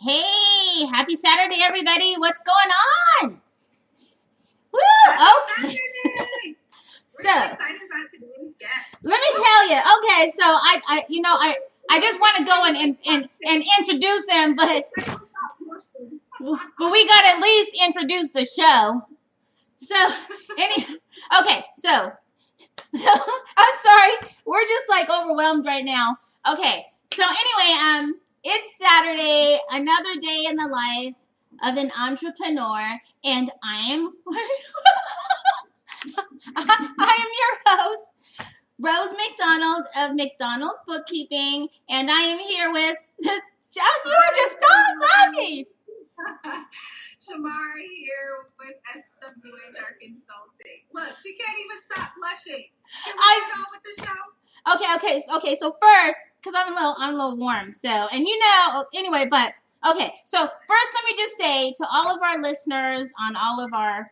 Hey, happy Saturday, everybody. What's going on? Woo! Okay. So, let me tell you. Okay, so I just want to go and introduce him, but we got to at least introduce the show. So I'm sorry. We're just like overwhelmed right now. Okay. So anyway, it's Saturday, another day in the life of an entrepreneur, and I am your host, Rose McDonald of McDonald Bookkeeping, and I am here with John. You were just stop laughing. Shamari here with SWHR Consulting. Look, she can't even stop blushing. Can we get on with the show? Okay. So first, because I'm a little warm. So, and anyway. But okay. So first, let me just say to all of our listeners on all of our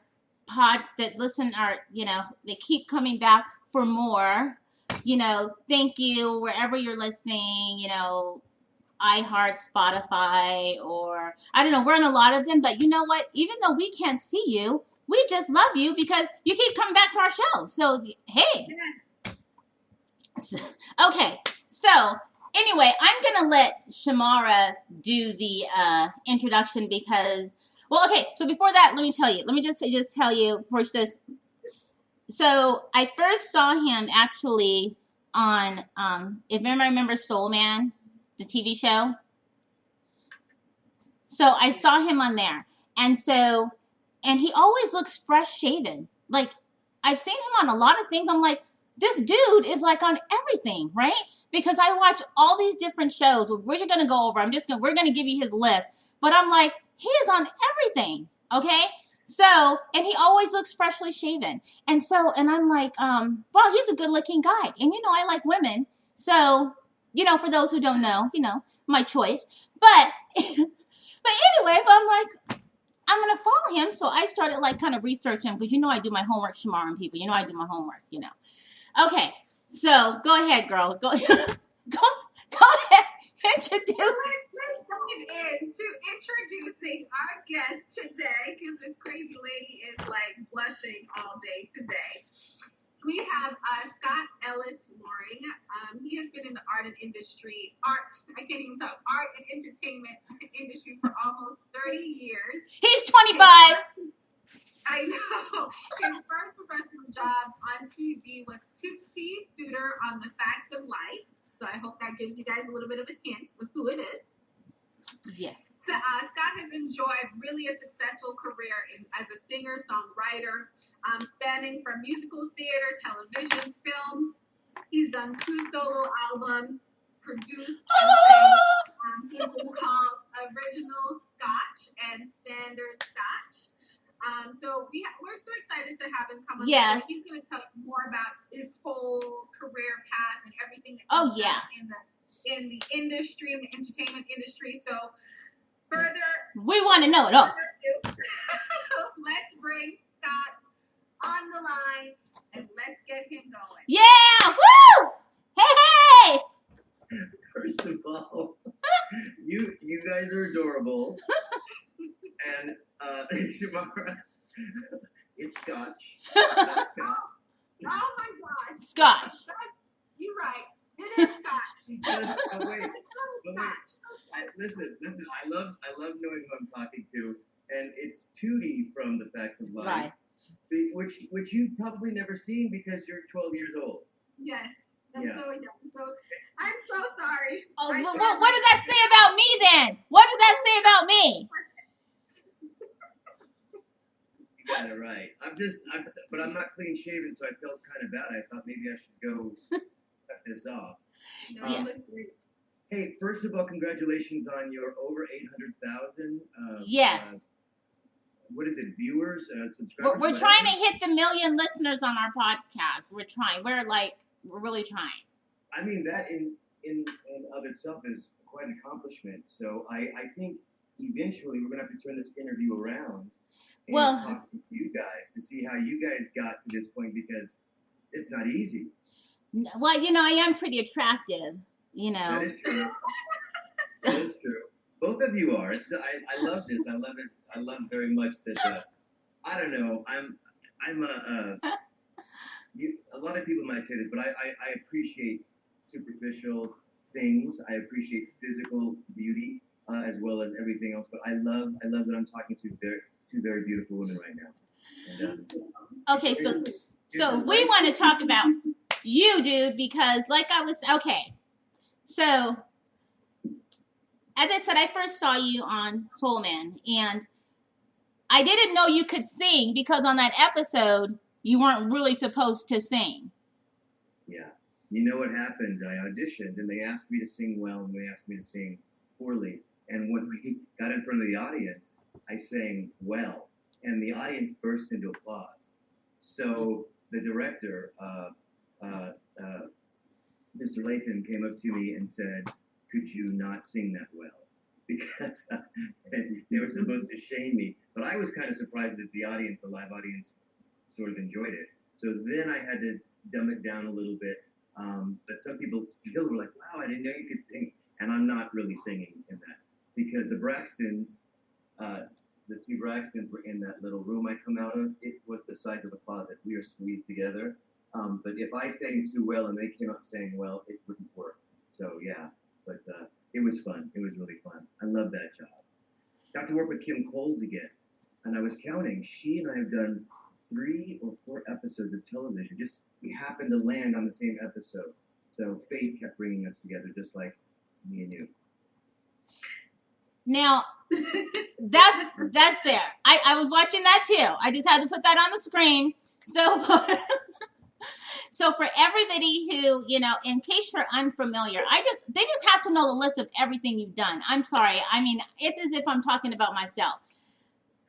pod that listen, they keep coming back for more. Thank you wherever you're listening. iHeart, Spotify, or I don't know. We're on a lot of them, but you know what? Even though we can't see you, we just love you because you keep coming back to our show. So, hey. Okay. So, anyway, I'm going to let Shamara do the introduction because, so before that, let me just tell you first this. So, I first saw him actually on, if anyone remembers Soul Man, the TV show. So I saw him on there. And he always looks fresh shaven. Like, I've seen him on a lot of things. I'm like, this dude is like on everything, right? Because I watch all these different shows, which we're going to go over. We're going to give you his list. But I'm like, he is on everything, okay? So, and he always looks freshly shaven. And I'm like, well, he's a good looking guy. And I like women. So, for those who don't know, my choice. But anyway, I'm like, I'm going to follow him. So I started like kind of researching because I do my homework, Shamar, and people. I do my homework, Okay, so go ahead, girl. Go ahead. Introduce. Let's dive into introducing our guest today because this crazy lady is like blushing all day today. We have Scott Ellis Loring. He has been in the art and entertainment industry for almost 30 years. He's 25. I know. His first professional job on TV was Tootsie Suitor on The Facts of Life. So I hope that gives you guys a little bit of a hint of who it is. Yeah. So, Scott has enjoyed really a successful career as a singer-songwriter, spanning from musical theater, television, film. He's done 2 solo albums, produced and sang his called Original Scotch and Standard Scotch. So we're so excited to have him come on. Yes. He's going to tell us more about his whole career path and everything that he's done in the industry, in the entertainment industry. So we want to know it all. Let's bring Scott on the line and let's get him going. Yeah! Woo! Hey! First of all, you guys are adorable. And Shamara, it's Scotch. Oh my gosh. Scotch. You're right. It is Scotch. Wait. Listen. I love knowing who I'm talking to, and it's Tootie from The Facts of Life, right? Which you've probably never seen because you're 12 years old. Yes, that's so young. So I'm so sorry. Oh, what does that say about me then? What does that say about me? You got it right. But I'm not clean shaven, so I felt kind of bad. I thought maybe I should go cut this off. No, you look great. Hey, first of all, congratulations on your over 800,000. Yes. What is it? Viewers, subscribers. We're trying to hit the 1 million listeners on our podcast. We're trying. We're really trying. I mean, that in of itself is quite an accomplishment. So I think eventually we're gonna have to turn this interview around and talk to you guys to see how you guys got to this point because it's not easy. Well, I am pretty attractive. That is true. That is true. Both of you are. I love this. I love it. I love very much that. I don't know. I'm a lot of people might say this, but I appreciate superficial things. I appreciate physical beauty as well as everything else. But I love that I'm talking to two very beautiful women right now. And, okay, so we want to talk about you, dude, because okay. So as I said, I first saw you on Soul Man, and I didn't know you could sing because on that episode you weren't really supposed to sing. Yeah. You know what happened? I auditioned and they asked me to sing well and they asked me to sing poorly. And when we got in front of the audience, I sang well. And the audience burst into applause. So the director, Mr. Lathan, came up to me and said, could you not sing that well? Because they were supposed to shame me. But I was kind of surprised that the live audience, sort of enjoyed it. So then I had to dumb it down a little bit. But some people still were like, wow, I didn't know you could sing. And I'm not really singing in that. Because the Braxtons, the two Braxtons were in that little room I come out of. It was the size of a closet. We were squeezed together. But if I sang too well and they came out saying well, it wouldn't work. So yeah, but it was fun. It was really fun. I love that job. Got to work with Kim Coles again. And I was counting. She and I have done 3 or 4 episodes of television. Just we happened to land on the same episode. So fate kept bringing us together, just like me and you. Now, that's there. I was watching that too. I just had to put that on the screen. So for everybody who, in case you're unfamiliar, they just have to know the list of everything you've done. I'm sorry. I mean, it's as if I'm talking about myself.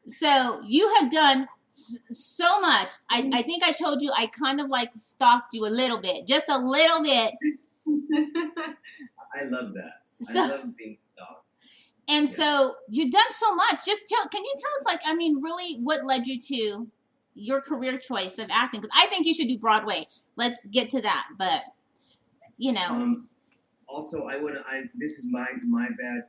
So you have done so much. I think I told you I kind of like stalked you a little bit, just a little bit. I love that. I love being stalked. And so you've done so much. Can you tell us, really what led you to your career choice of acting? Because I think you should do Broadway. Let's get to that. But, Also, this is my bad.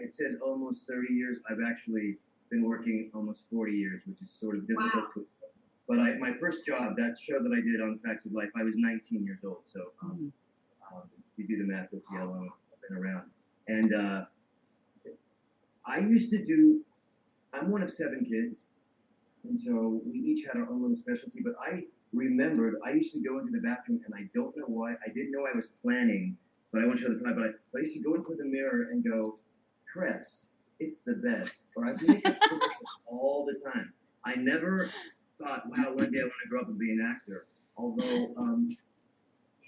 It says almost 30 years. I've actually been working almost 40 years, which is sort of difficult to. But my first job, that show that I did on Facts of Life, I was 19 years old. So you do the math, you'll see how long I've been around. And I used to do. I'm one of 7 kids, and so we each had our own little specialty. But I remembered I used to go into the bathroom, and I don't know why. I didn't know I was planning, but I won't show the plan. But I used to go into the mirror and go, Crest, it's the best. Or I'd make a all the time. I never thought, wow, one day I want to grow up and be an actor. Although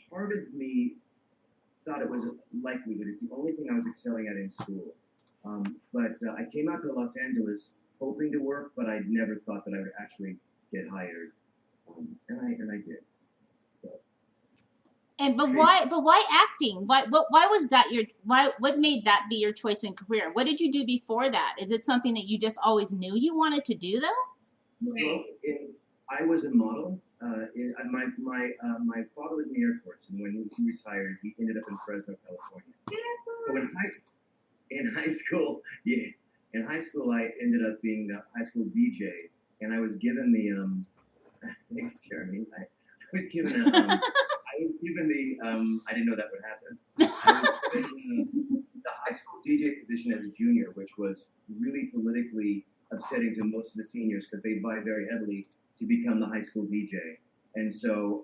part of me thought it was a likelihood. It's the only thing I was excelling at in school. But I came out to Los Angeles hoping to work, but I never thought that I would actually get hired. And I did. So. But why acting? What was that what made that be your choice in career? What did you do before that? Is it something that you just always knew you wanted to do though? Well, I was a model. My father was in the Air Force, and when he retired, he ended up in Fresno, California. So in high school, I ended up being the high school DJ, and I was given the thanks, Jeremy. I was given the I didn't know that would happen. I was given the high school DJ position as a junior, which was really politically upsetting to most of the seniors because they vie very heavily to become the high school DJ. And so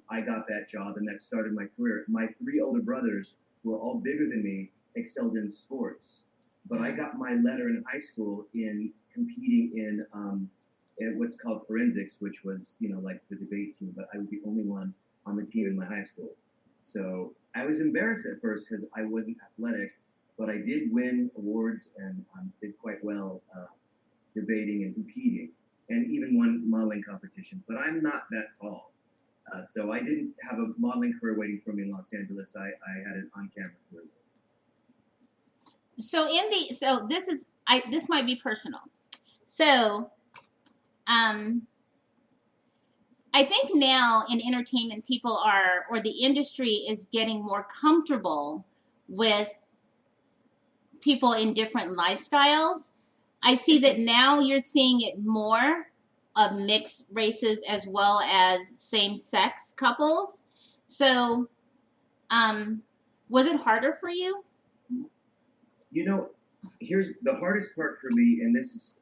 I got that job, and that started my career. My 3 older brothers, who were all bigger than me, excelled in sports. But I got my letter in high school in competing in what's called forensics, which was, like the debate team, but I was the only one on the team in my high school. So I was embarrassed at first because I wasn't athletic, but I did win awards and did quite well debating and competing, and even won modeling competitions. But I'm not that tall. So I didn't have a modeling career waiting for me in Los Angeles. I had an on-camera career. So this might be personal. So I think now in entertainment, or the industry is getting more comfortable with people in different lifestyles. I see that now you're seeing it more of mixed races as well as same-sex couples. So, was it harder for you? You know, here's the hardest part for me, and this is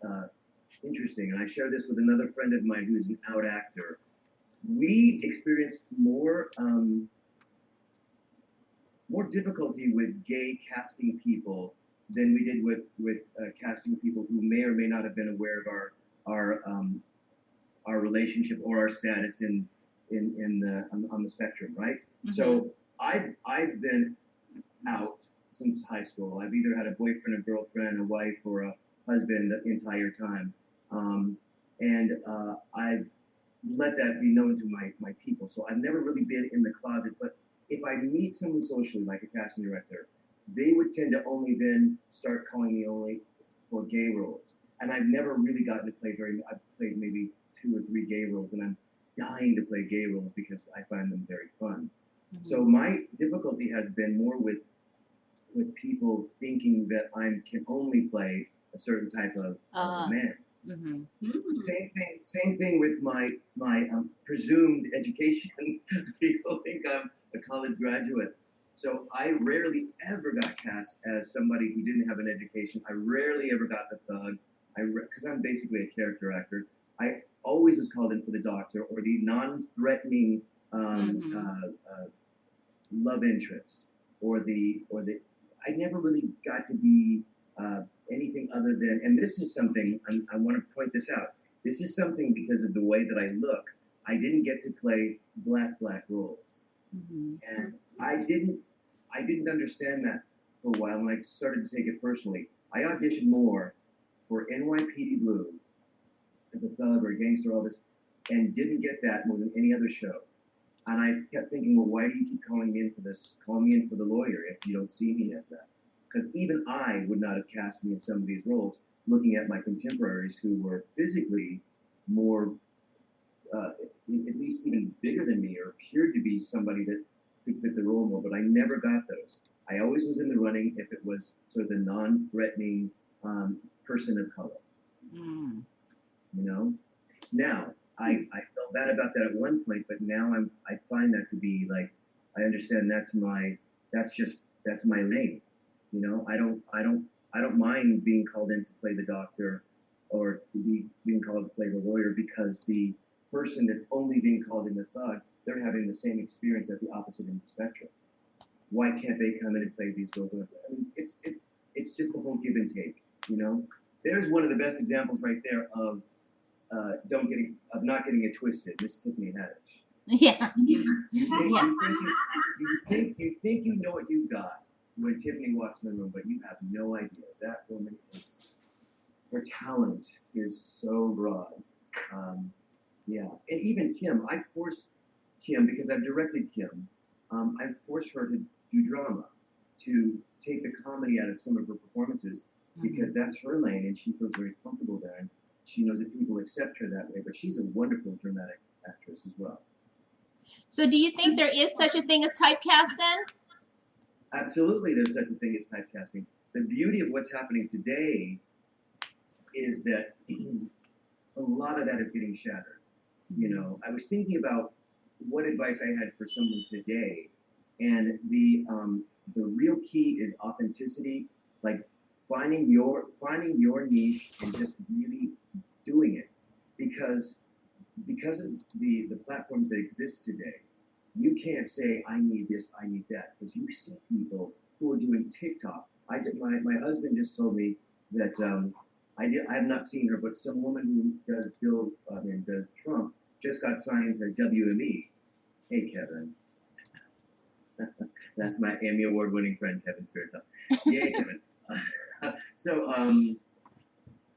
interesting, and I share this with another friend of mine who's an out actor. We experienced more difficulty with gay casting people than we did with casting people who may or may not have been aware of our relationship or our status on the spectrum, right? Mm-hmm. So I've been out since high school. I've either had a boyfriend, a girlfriend, a wife, or a husband the entire time, and I've let that be known to my people. So I've never really been in the closet, but if I meet someone socially, like a casting director, they would tend to only then start calling me only for gay roles. And I've never really gotten to play I've played maybe 2 or 3 gay roles, and I'm dying to play gay roles because I find them very fun. Mm-hmm. So my difficulty has been more with people thinking that I can only play a certain type of man. Mm-hmm. Mm-hmm. Same thing with my presumed education. People think I'm a college graduate. So I rarely ever got cast as somebody who didn't have an education. I rarely ever got the thug. Because I'm basically a character actor. I always was called in for the doctor or the non-threatening love interest or the. I never really got to be anything other than, and this is something I want to point this out. This is something because of the way that I look. I didn't get to play black roles, and I didn't understand that for a while, and I started to take it personally. I auditioned more for NYPD Blue as a thug or a gangster, all this, and didn't get that more than any other show. And I kept thinking, well, why do you keep calling me in for this? Call me in for the lawyer if you don't see me as that. Because even I would not have cast me in some of these roles, looking at my contemporaries who were physically more, at least even bigger than me, or appeared to be somebody that could fit the role more. But I never got those. I always was in the running if it was sort of the non-threatening person of color. Mm. You know? Now, I felt bad about that at one point, but now I find that to be like, I understand that's my lane. You know, I don't mind being called in to play the doctor or being called to play the lawyer, because the person that's only being called in the thug, they're having the same experience at the opposite end of the spectrum. Why can't they come in and play these roles? I mean, it's just the whole give and take, you know? There's one of the best examples right there of not getting it twisted. Miss Tiffany Haddish. Yeah. You think you know what you've got when Tiffany walks in the room, but you have no idea. That woman her talent is so broad. Yeah, and even Kim, I forced Kim, because I've directed Kim, I forced her to do drama, to take the comedy out of some of her performances, because that's her lane and she feels very comfortable there. And she knows that people accept her that way, but she's a wonderful dramatic actress as well. So do you think there is such a thing as typecast then? Absolutely, there's such a thing as typecasting. The beauty of what's happening today is that a lot of that is getting shattered. You know, I was thinking about what advice I had for someone today, and the real key is authenticity, like finding your niche and just really doing it, because of the platforms that exist today. You can't say, I need this, I need that, because you see people who are doing TikTok. My husband just told me that I have not seen her, but some woman who does Trump just got signed to WME. Hey, Kevin. That's my Emmy Award-winning friend, Kevin Spirito. Yay, Kevin. So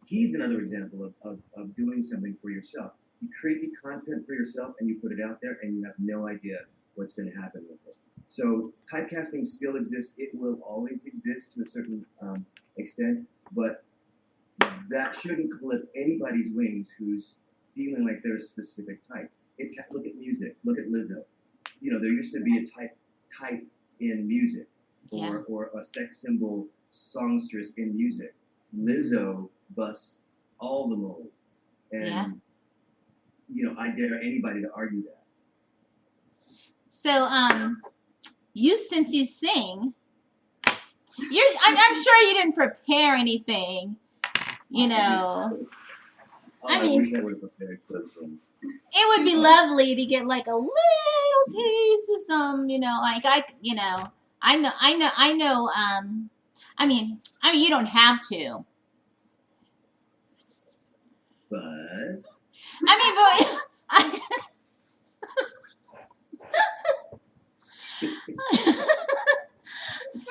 he's another example of doing something for yourself. You create the content for yourself and you put it out there, and you have no idea what's going to happen with it. So typecasting still exists. It will always exist to a certain extent, but that shouldn't clip anybody's wings who's feeling like they're a specific type. Look at music. Look at Lizzo. You know, there used to be a type in music, or a sex symbol songstress in music. Lizzo busts all the molds, and I dare anybody to argue that. So, since you sing, I'm sure you didn't prepare anything, I wish I would have prepared something. It would be lovely to get like a little taste of some, I know. I mean, you don't have to. But I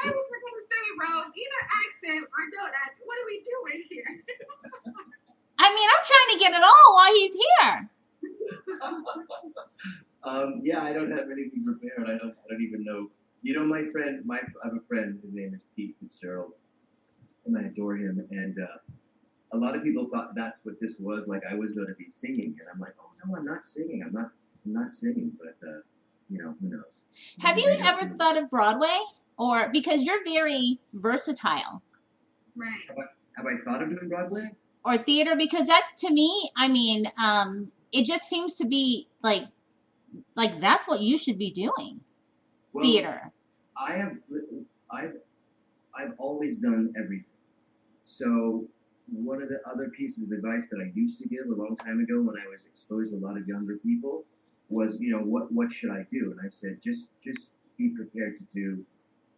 I was going to say, Rose, either accent or don't accent. What are we doing here? I'm trying to get it all while he's here. I don't have anything prepared. I don't even know. My friend, I have a friend. His name is Pete Fitzgerald, and I adore him. And a lot of people thought that's what this was. Like I was going to be singing, and I'm like, oh no, I'm not singing. I'm not singing. But who knows? Have you ever thought of Broadway, or because you're very versatile? Right. Have I thought of doing Broadway or theater? Because that's to me. It just seems to be like that's what you should be doing. Well, theater. I've always done everything. So one of the other pieces of advice that I used to give a long time ago when I was exposed to a lot of younger people was, what should I do? And I said, just be prepared to do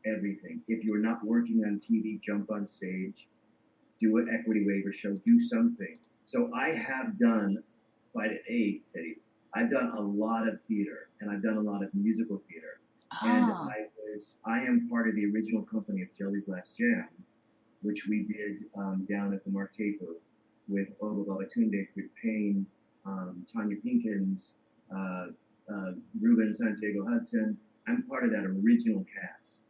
everything. If you're not working on TV, jump on stage, do an equity waiver show, do something. So I have done quite Teddy. I've done a lot of theater, and I've done a lot of musical theater. Oh. And I am part of the original company of Jelly's Last Jam, which we did down at the Martepo with Oba Babatunde, Frick Payne, Tanya Pinkins, Ruben Santiago Hudson. I'm part of that original cast.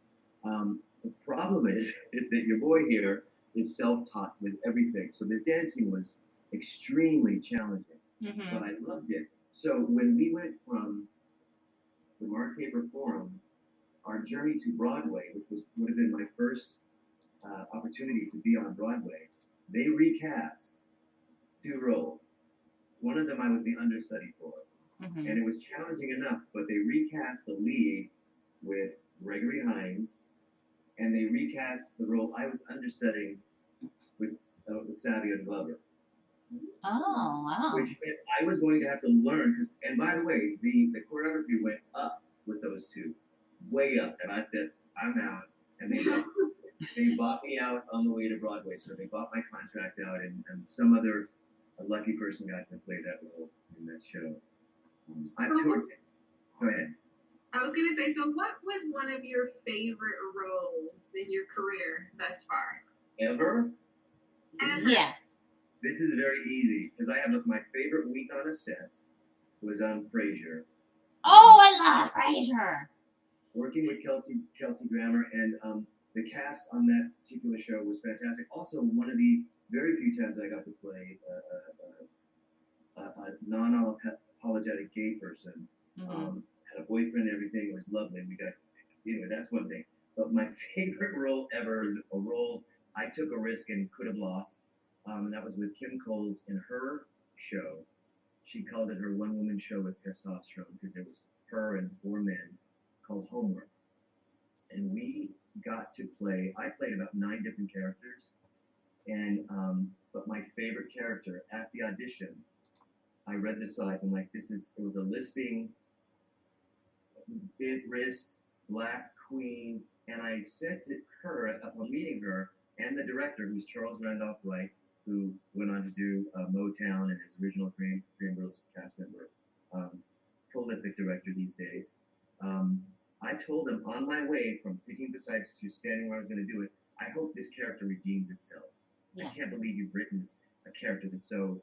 The problem is that your boy here is self-taught with everything. So the dancing was extremely challenging, but I loved it. So when we went from the Martepo Forum, our journey to Broadway, which would have been my first opportunity to be on Broadway, they recast 2 roles. One of them I was the understudy for, and it was challenging enough, but they recast the lead with Gregory Hines, and they recast the role I was understudying with Savio Glover. Oh, wow. Which meant I was going to have to learn, and by the way, the choreography went up with those 2, way up, and I said, I'm out, and they bought me out on the way to Broadway, so they bought my contract out, and some other lucky person got to play that role in that show. Go ahead. I was going to say, so what was one of your favorite roles in your career thus far? Ever? Yes. This is very easy, because I have my favorite week on a set was on Frasier. Oh, I love Frasier. Working with Kelsey Grammer, and the cast on that particular show was fantastic. Also, one of the very few times I got to play a non-apologetic gay person. Had a boyfriend and everything. It was lovely. That's one thing. But my favorite role ever is a role I took a risk and could have lost. And that was with Kim Coles in her show. She called it her one-woman show with testosterone because it was her and 4 men, called Homework. And we got to I played about 9 different characters. And but my favorite character at the audition, I read the sides. I'm like, it was a lisping, bit wrist, black queen. And I said to her, upon meeting her, and the director, who's Charles Randolph Wright, who went on to do Motown and his original Dream Girls cast member, prolific director these days. I told him on my way from picking the sides to standing where I was going to do it, I hope this character redeems itself. Yeah. I can't believe you've written a character that's so,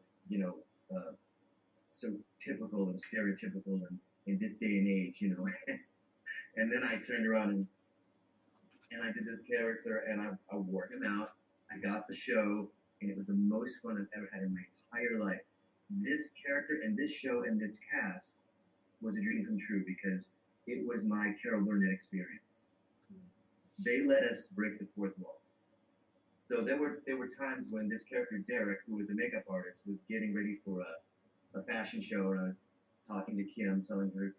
so typical and stereotypical in this day and age, And then I turned around and I did this character, and I wore him out. I got the show, and it was the most fun I've ever had in my entire life. This character and this show and this cast was a dream come true because it was my Carol Burnett experience. They let us break the 4th wall. So there were times when this character Derek, who was a makeup artist, was getting ready for a fashion show, and I was talking to Kim, telling her,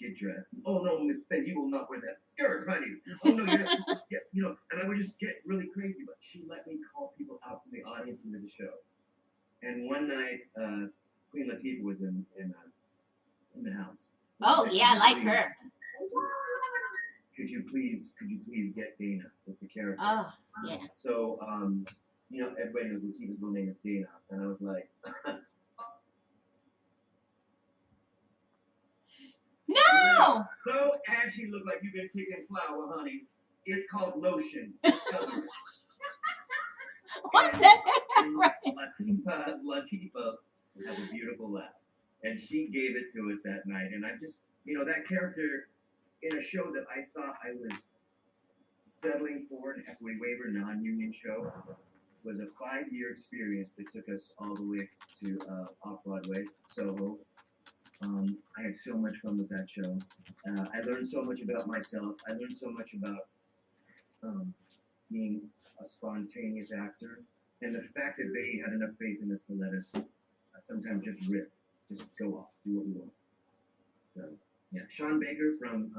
get dressed. Oh no, Miss Thing, you will not wear that skirt, honey. Oh no, and I would just get really crazy. But she let me call people out from the audience into the show. And one night, Queen Latifah was in the house. Oh yeah, I like her. Could you please get Dana with the character? Oh yeah. So everybody knows Latifah's real name is Dana, and I was like, no. So ashy, look like you've been kicking flour, honey. It's called lotion. What the heck? Right. Latifah has a beautiful laugh, and she gave it to us that night. And I just, that character in a show that I thought I was settling for, an equity waiver non-union show, was a 5-year experience that took us all the way to off-Broadway, Soho. I had so much fun with that show. I learned so much about myself. I learned so much about being a spontaneous actor, and the fact that they had enough faith in us to let us sometimes just riff, just go off, do what we want. So, yeah. Sean Baker from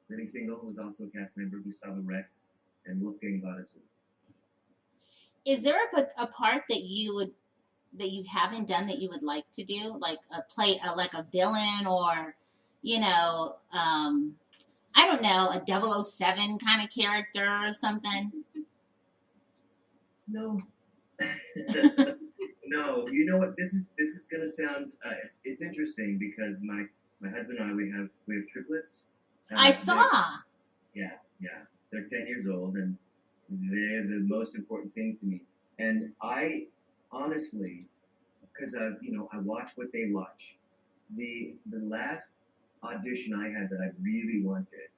Living Single was also a cast member, Gustavo Rex, and Wolfgang Badesu. Is there a part that you haven't done that you would like to do, like like a villain, or I don't know, a 007 kind of character or something? No. No. You know what? This is gonna sound. It's interesting because my husband and I we have triplets. I saw. Yeah. They're 10 years old, and they're the most important thing to me. And I honestly, because I watch what they watch. The last audition I had that I really wanted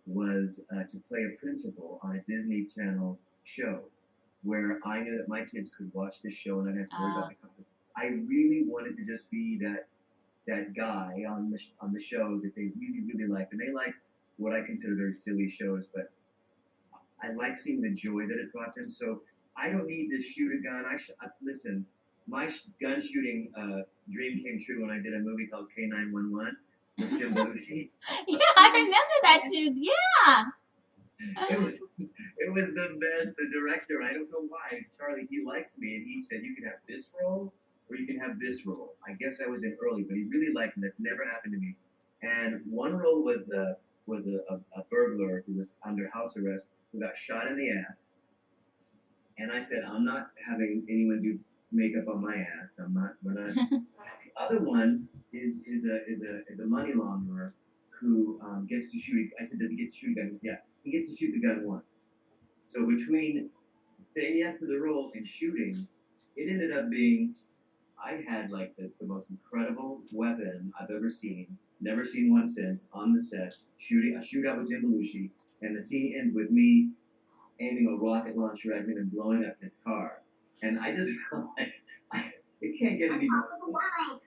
was to play a principal on a Disney Channel show, where I knew that my kids could watch this show and I didn't have to worry about the company. I really wanted to just be that guy on the show that they really, really liked, and they like what I consider very silly shows, but I like seeing the joy that it brought them. So I don't need to shoot a gun. Listen. My gun shooting dream came true when I did a movie called K911 with Jim Belushi. Yeah, I remember that shoot. Yeah. It was the best. The director, I don't know why, Charlie, he liked me, and he said, you can have this role or you can have this role. I guess I was in early, but he really liked me. That's never happened to me. And one role was a burglar who was under house arrest who got shot in the ass. And I said, I'm not having anyone do makeup on my ass. I'm not gonna. The other one is a money launderer who gets to shoot. I said, does he get to shoot a gun? He said, yeah, he gets to shoot the gun once. So between saying yes to the role and shooting, it ended up being I had like the most incredible weapon I've ever seen. Never seen one since on the set. Shooting a shootout with Jim Belushi, and the scene ends with me aiming a rocket launcher at him and blowing up his car. And I just felt like it can't get any better.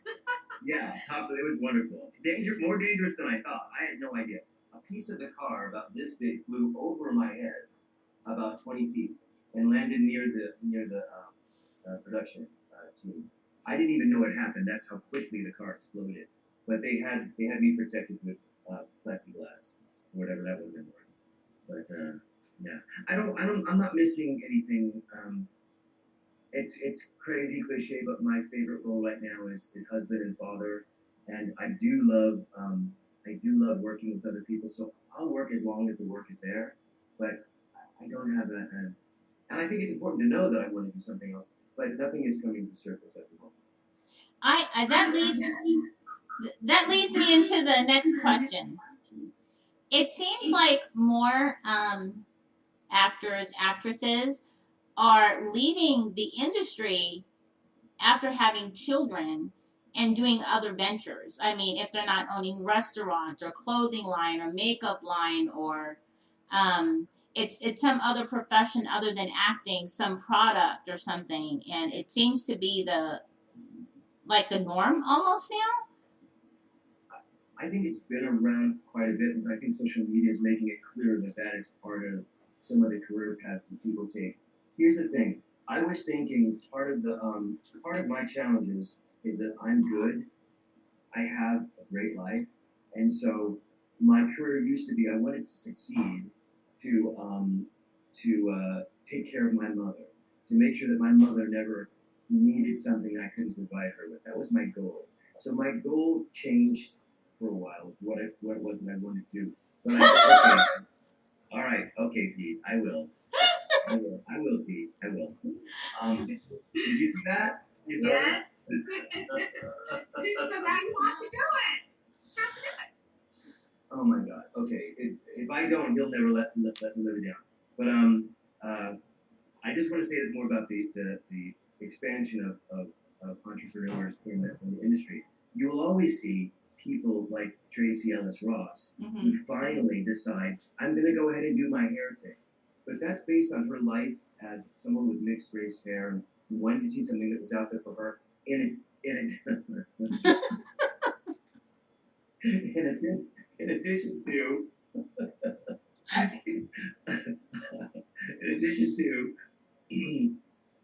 Yeah, it was wonderful. More dangerous than I thought. I had no idea. A piece of the car about this big flew over my head about 20 feet and landed near the production team. I didn't even know it happened. That's how quickly the car exploded. But they had me protected with plexiglass, whatever that would have been worth. But yeah, I'm not missing anything. It's crazy cliche, but my favorite role right now is husband and father, and I do love working with other people. So I'll work as long as the work is there, but I don't have and I think it's important to know that I want to do something else, but nothing is coming to the surface at the moment. That leads me into the next question. It seems like more actors, actresses are leaving the industry after having children and doing other ventures. I mean, if they're not owning restaurants or clothing line or makeup line, or it's some other profession other than acting, some product or something, and it seems to be the norm almost now. I think it's been around quite a bit, and I think social media is making it clear that is part of some of the career paths that people take. here's the thing. I was thinking part of my challenges is that I'm good. I have a great life, and so my career used to be I wanted to succeed to take care of my mother, to make sure that my mother never needed something I couldn't provide her with. That was my goal. So my goal changed for a while. What it was that I wanted to do. But okay, all right, okay, Pete, I will. I will, Pete. I will. Did you see that? You saw that? So now you have to do it. You have to do it. Oh my God. Okay. If I don't, he'll never let me live it down. But I just want to say more about the expansion of entrepreneurs in the industry. You will always see people like Tracy Ellis Ross who finally decide I'm going to go ahead and do my hair thing. But that's based on her life as someone with mixed race hair and who wanted to see something that was out there for her. In in addition to in addition to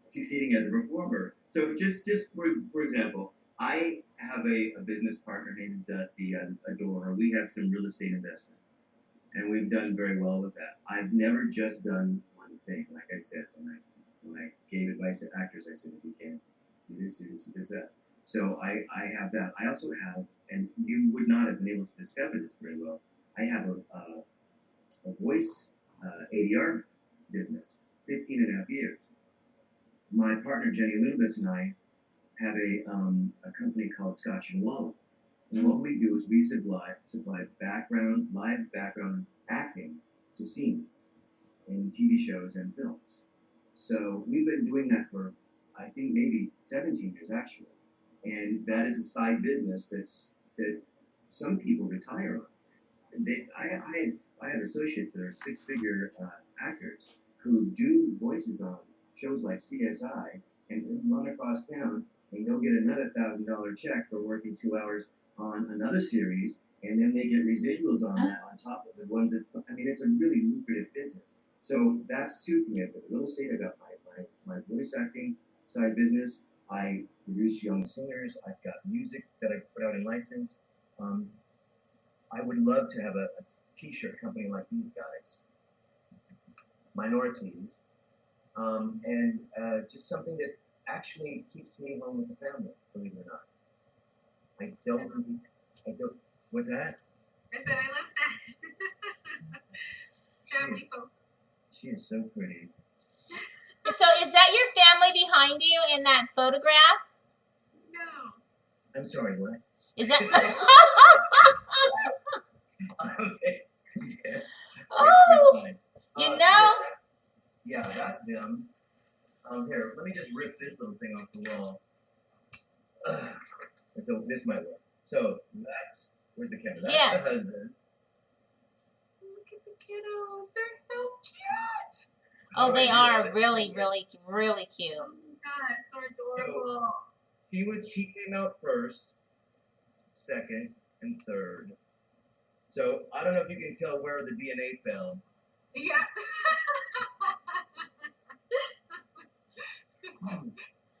succeeding as a performer. So just for example, I have a business partner. Her name is Dusty. I adore her. We have some real estate investments, and we've done very well with that. I've never just done one thing. Like I said, when I gave advice to actors, I said, if you can do this, do this, do this, that. So I have that. I also have, and you would not have been able to discover this very well. I have a voice ADR business, 15 and a half years. My partner Jenny Lubis and I have a company called Scotch and and what we do is we supply live background acting to scenes in TV shows and films. So we've been doing that for I think maybe 17 years actually, and that is a side business that some people retire on. I have associates that are six-figure actors who do voices on shows like CSI and then run across town and go get another $1,000 check for working 2 hours on another series, and then they get residuals on that on top of the ones that I mean, it's a really lucrative business. So that's two for me. I've got real estate. I got my voice acting side business. I produce young singers. I've got music that I put out in license. Um, I would love to have a t-shirt company like these guys, minorities, and just something that actually keeps me home with the family, believe it or not. I don't, what's that? I said, I love that. Family focus. She is so pretty. So is that your family behind you in that photograph? No. I'm sorry, what? Is that? Okay. Yes. Oh, you know. Yeah, that's them. Here, let me just rip this little thing off the wall. And so this might work. So where's the camera? That's the husband. Look at the kiddos. They're so cute. Oh, they are really, really, really cute. Oh my God, so adorable. So she came out first, second, and third. So I don't know if you can tell where the DNA fell. Yeah.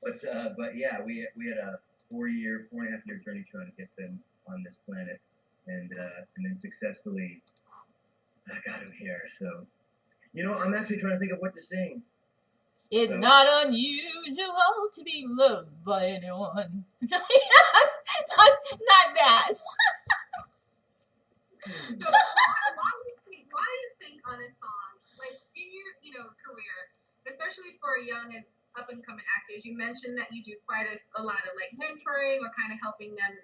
But yeah, we had a 4.5 year journey trying to get them on this planet, and then successfully I got them here. So I'm actually trying to think of what to sing. It's not unusual to be loved by anyone. not that. So why do you think on a song, like in your career, especially for young and up and coming actors, you mentioned that you do quite a lot of like mentoring or kind of helping them,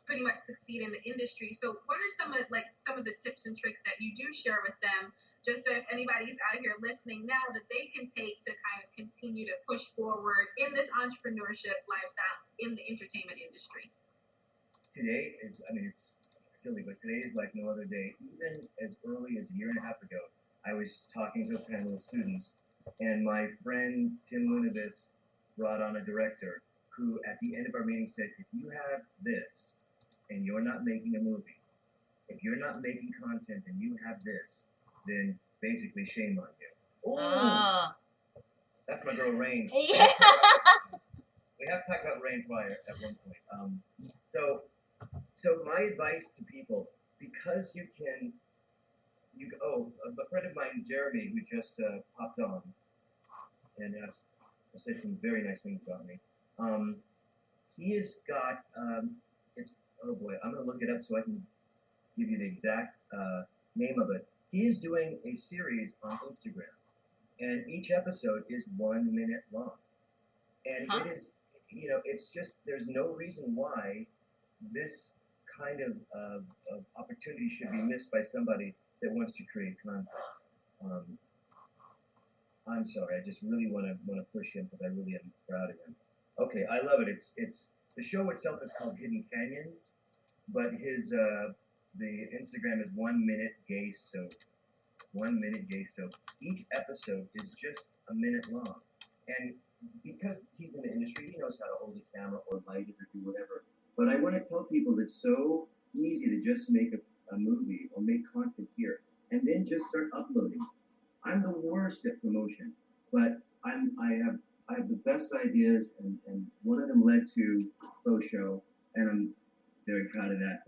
pretty much succeed in the industry. So what are some of the tips and tricks that you do share with them, just so if anybody's out here listening now, that they can take to kind of continue to push forward in this entrepreneurship lifestyle in the entertainment industry? Today is, I mean, it's silly, but today is like no other day. Even as early as a year and a half ago, I was talking to a panel of students, and my friend Tim Lunavis brought on a director who, at the end of our meeting, said, if you have this and you're not making a movie, if you're not making content and you have this, then basically shame on you. That's my girl Rain. Yeah. We have to talk about Rain prior at one point. So my advice to people, because a friend of mine, Jeremy, who just popped on and said some very nice things about me. He has got it's oh boy, I'm gonna look it up so I can give you the exact name of it. He is doing a series on Instagram, and each episode is 1 minute long, and it is it's just there's no reason why this kind of opportunity should be missed by somebody that wants to create content. Um, I'm sorry, I just really want to push him because I really am proud of him. Okay, I love it. It's the show itself is called Hidden Canyons, but his the Instagram is 1 minute gay soap. 1 minute gay soap. Each episode is just a minute long, and because he's in the industry, he knows how to hold a camera or light it or do whatever. But I want to tell people it's so easy to just make a movie or make content here, and then just start uploading. I'm the worst at promotion, but I have the best ideas, and one of them led to Faux Show, and I'm very proud of that.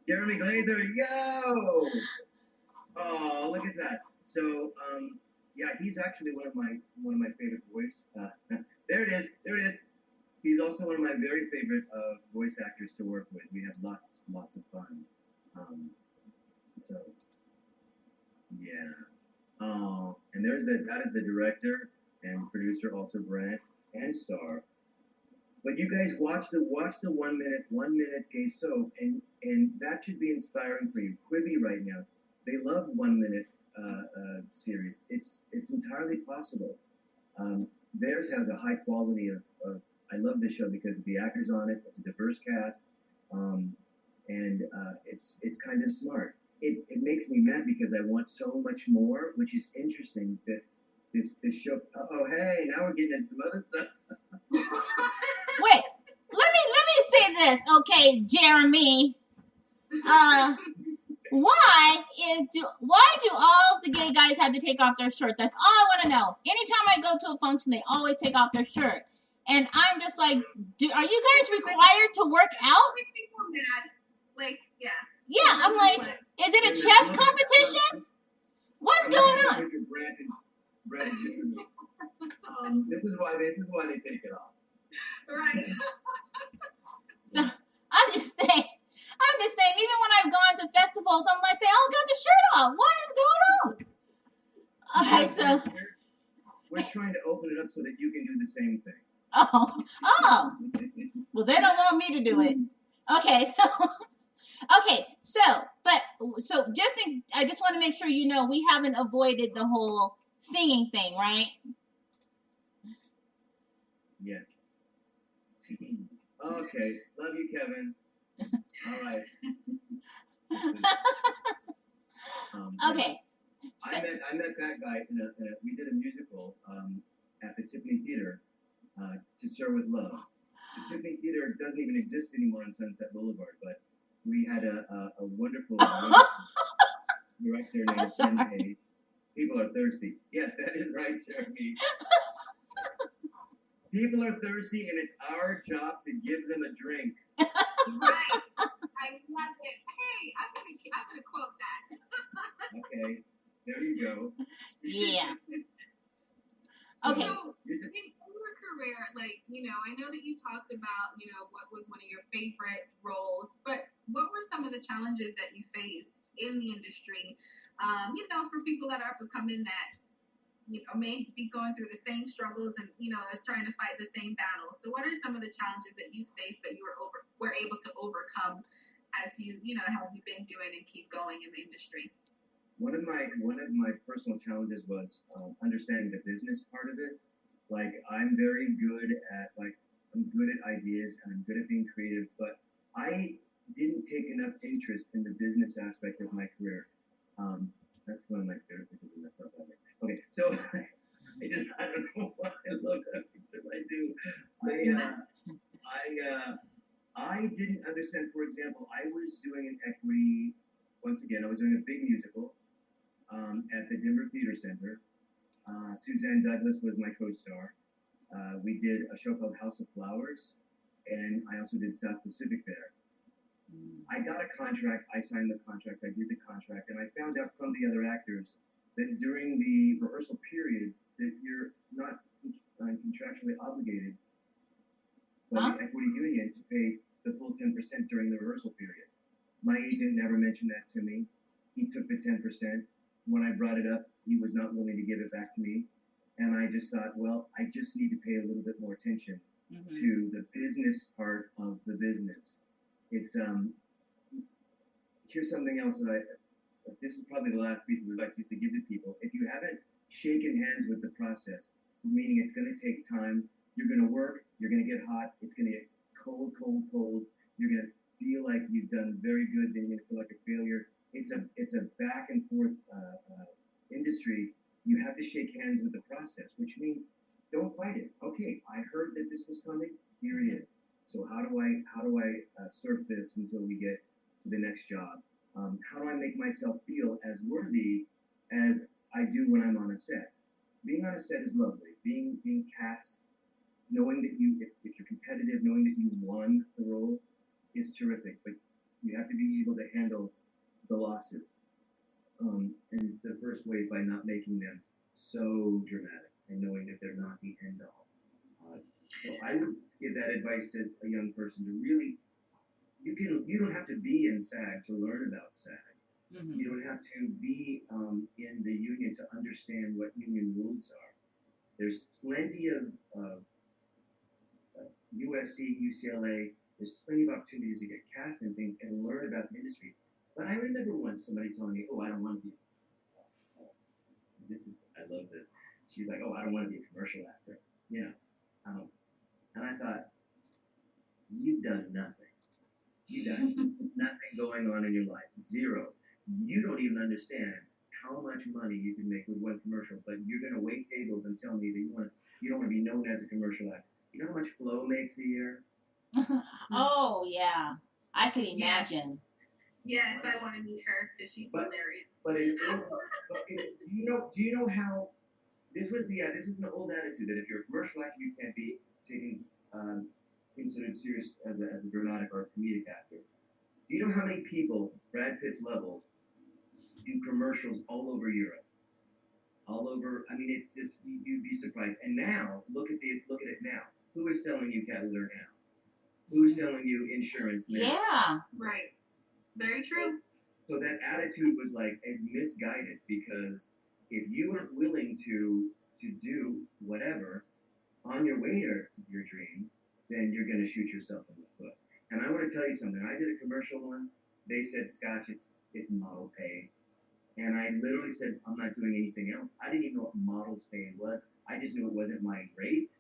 Jeremy Glazer, yo! Oh, look at that. So, yeah, he's actually one of my favorite voice. There it is. He's also one of my very favorite voice actors to work with. We have lots of fun. So, yeah. Oh, and that is the director and producer, also Brant and star. But you guys watch the 1 minute gay soap, and that should be inspiring for you. Quibi right now, they love 1 minute series. It's entirely possible. Theirs has a high quality of I love this show because of the actors on it. It's a diverse cast, and it's kind of smart. It makes me mad because I want so much more, which is interesting that this show. Oh hey, now we're getting into some other stuff. Wait, let me say this, okay, Jeremy. Why do all the gay guys have to take off their shirt? That's all I want to know. Anytime I go to a function, they always take off their shirt, and I'm just like, are you guys required to work out? Like, yeah. Yeah, I'm like, is it a chess competition? What's going on? This is why they take it off. Right. So I'm just saying, even when I've gone to festivals, I'm like, they all got the shirt off. What is going on? Okay, so we're trying to open it up so that you can do the same thing. Oh. Well, they don't want me to do it. Okay, so I just want to make sure you know we haven't avoided the whole singing thing, right? Yes. Okay, love you, Kevin. All right. Okay. So, I met that guy we did a musical at the Tiffany Theater, To Serve with Love. The Tiffany Theater doesn't even exist anymore on Sunset Boulevard, but we had a wonderful director named Ken. People are thirsty. Yes, that is right, Jeremy. People are thirsty, and it's our job to give them a drink. Right. I love it. Hey, I'm gonna quote that. Okay, there you go. Yeah. So, Okay. in your career, like, I know that you talked about, what was one of your favorite roles, but what were some of the challenges that you faced in the industry? For people that are becoming that, may be going through the same struggles and, trying to fight the same battles. So what are some of the challenges that you faced that you were able to overcome as you have you been doing and keep going in the industry? One of my personal challenges was understanding the business part of it. Like I'm good at ideas and I'm good at being creative, but I didn't take enough interest in the business aspect of my career. That's one of my favorite pictures of myself ever. Okay, so I don't know why I love that picture. I do. I didn't understand. For example, I was doing an equity. Once again, I was doing a big musical at the Denver Theater Center, Suzanne Douglas was my co-star. We did a show called House of Flowers, and I also did South Pacific there. I got a contract, I signed the contract, I did the contract, and I found out from the other actors that during the rehearsal period that you're not contractually obligated by the equity union to pay the full 10% during the rehearsal period. My agent never mentioned that to me. He took the 10%. When I brought it up, he was not willing to give it back to me. And I just thought, well, I just need to pay a little bit more attention to the business part of the business. It's here's something else that this is probably the last piece of advice I used to give to people. If you haven't shaken hands with the process, meaning it's going to take time, you're going to work, you're going to get hot, it's going to get cold, you're going to feel like you've done very good, then you're going to feel like a failure. It's a back and forth industry. You have to shake hands with the process, which means don't fight it. Okay, I heard that this was coming. Here it is. So how do I surf this until we get to the next job? How do I make myself feel as worthy as I do when I'm on a set? Being on a set is lovely. Being cast, knowing that if you're competitive, knowing that you won the role is terrific. But you have to be able to handle the losses. And the first way is by not making them so dramatic and knowing that they're not the end all. So I would give that advice to a young person to really, you don't have to be in SAG to learn about SAG. You don't have to be in the union to understand what union rules are. There's plenty of USC, UCLA, there's plenty of opportunities to get cast in things and learn about the industry. But I remember once somebody telling me, I don't want to be, I love this. She's like, I don't want to be a commercial actor. I don't. And I thought, you've done nothing. You've done nothing going on in your life. Zero. You don't even understand how much money you can make with one commercial, but you're going to wait tables and tell me that you don't want to be known as a commercial actor. You know how much Flo makes a year? Oh, yeah. I could imagine. Yes, I want to meet her because she's hilarious. But do you know how this is an old attitude that if you're a commercial actor, you can't be taken considered serious as a dramatic or a comedic actor. Do you know how many people Brad Pitt's level do commercials all over Europe? All over. I mean, it's just you'd be surprised. And now look at it now. Who is selling you Cavalier now? Who's selling you insurance now? Yeah. Right. Very true. So that attitude was like misguided because if you aren't willing to do whatever on your way to your dream, then you're going to shoot yourself in the foot. And I want to tell you something. I did a commercial once. They said, Scotch, it's model pay. And I literally said, I'm not doing anything else. I didn't even know what model's pay was. I just knew it wasn't my rate.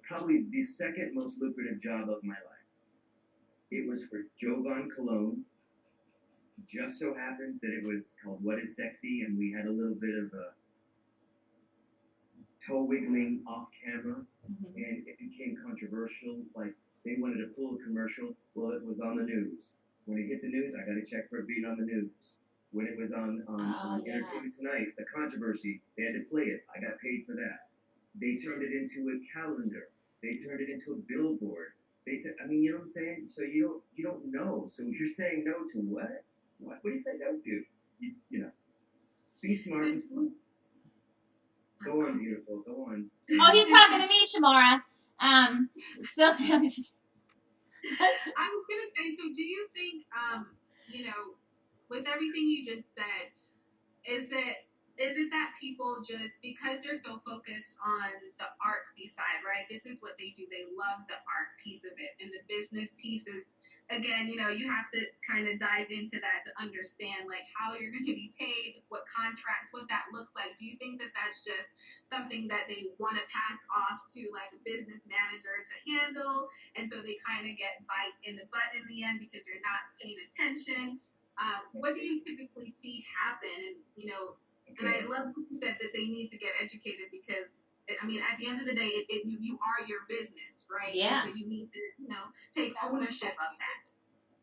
Probably the second most lucrative job of my life. It was for Jovan Cologne. Just so happens that it was called What is Sexy, and we had a little bit of a toe wiggling off camera, and it became controversial. Like, they wanted to pull a commercial. Well, it was on the news. When it hit the news, I got a check for it being on the news. When it was on Entertainment Tonight, the controversy, they had to play it. I got paid for that. They turned it into a calendar. They turned it into a billboard. I mean, you know what I'm saying? So you don't know. So you're saying no to what? What do you say no to? You know, be smart. Go on, beautiful. Go on. Oh, he's talking to me, Shamara. So I was gonna say. So, do you think, with everything you just said, is it that people just, because they're so focused on the artsy side, right? This is what they do. They love the art piece of it, and the business piece is, again, you have to kind of dive into that to understand like how you're going to be paid, what contracts, what that looks like. Do you think that that's just something that they want to pass off to like a business manager to handle, and so they kind of get bite in the butt in the end because you're not paying attention? What do you typically see happen? And and I love what you said that they need to get educated because, I mean, at the end of the day, you are your business, right? Yeah. And so you need to, take ownership of that.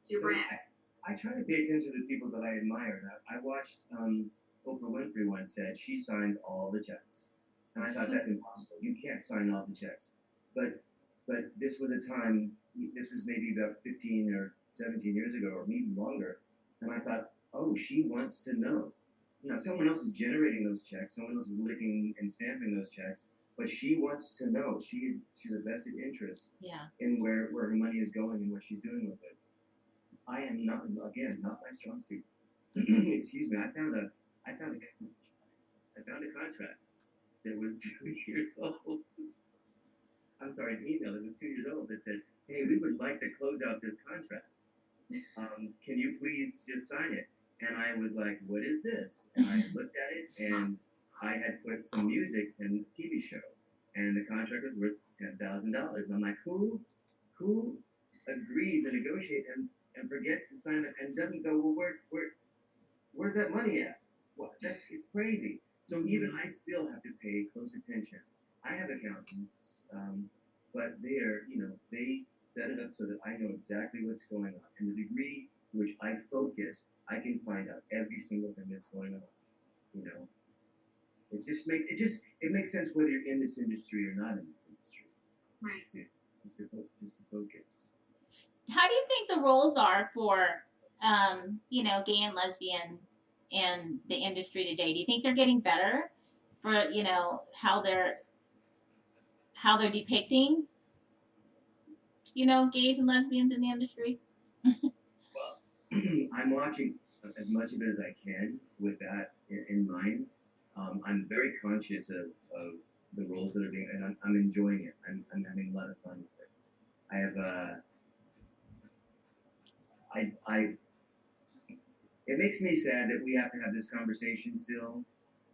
It's your brand. I try to pay attention to the people that I admire. I watched Oprah Winfrey once said she signs all the checks, and I thought that's impossible. You can't sign all the checks. But this was a time. This was maybe about 15 or 17 years ago, or even longer. And I thought, oh, she wants to know. Someone else is generating those checks. Someone else is licking and stamping those checks. But she wants to know. She's a vested interest in where her money is going and what she's doing with it. I am not, again, not my strong suit. Excuse me. I found a contract that was 2 years old. I'm sorry, an email that was 2 years old that said, "Hey, we would like to close out this contract. Can you please just sign it?" And I was like, "What is this?" And I looked at it, and I had put some music in the TV show, and the contract was worth $10,000. I'm like, who agrees to negotiate and forgets to sign it and doesn't go, well, where's that money at? It's crazy. So even I still have to pay close attention. I have accountants, but they set it up so that I know exactly what's going on. And the degree to which I focus, I can find out every single thing that's going on. It makes sense whether you're in this industry or not in this industry. Right. Just to focus. How do you think the roles are for, gay and lesbian in the industry today? Do you think they're getting better for, how they're depicting, gays and lesbians in the industry? Well, I'm watching as much of it as I can with that in mind. I'm very conscious of the roles that are being, and I'm enjoying it. I'm having a lot of fun with it. I have it makes me sad that we have to have this conversation still,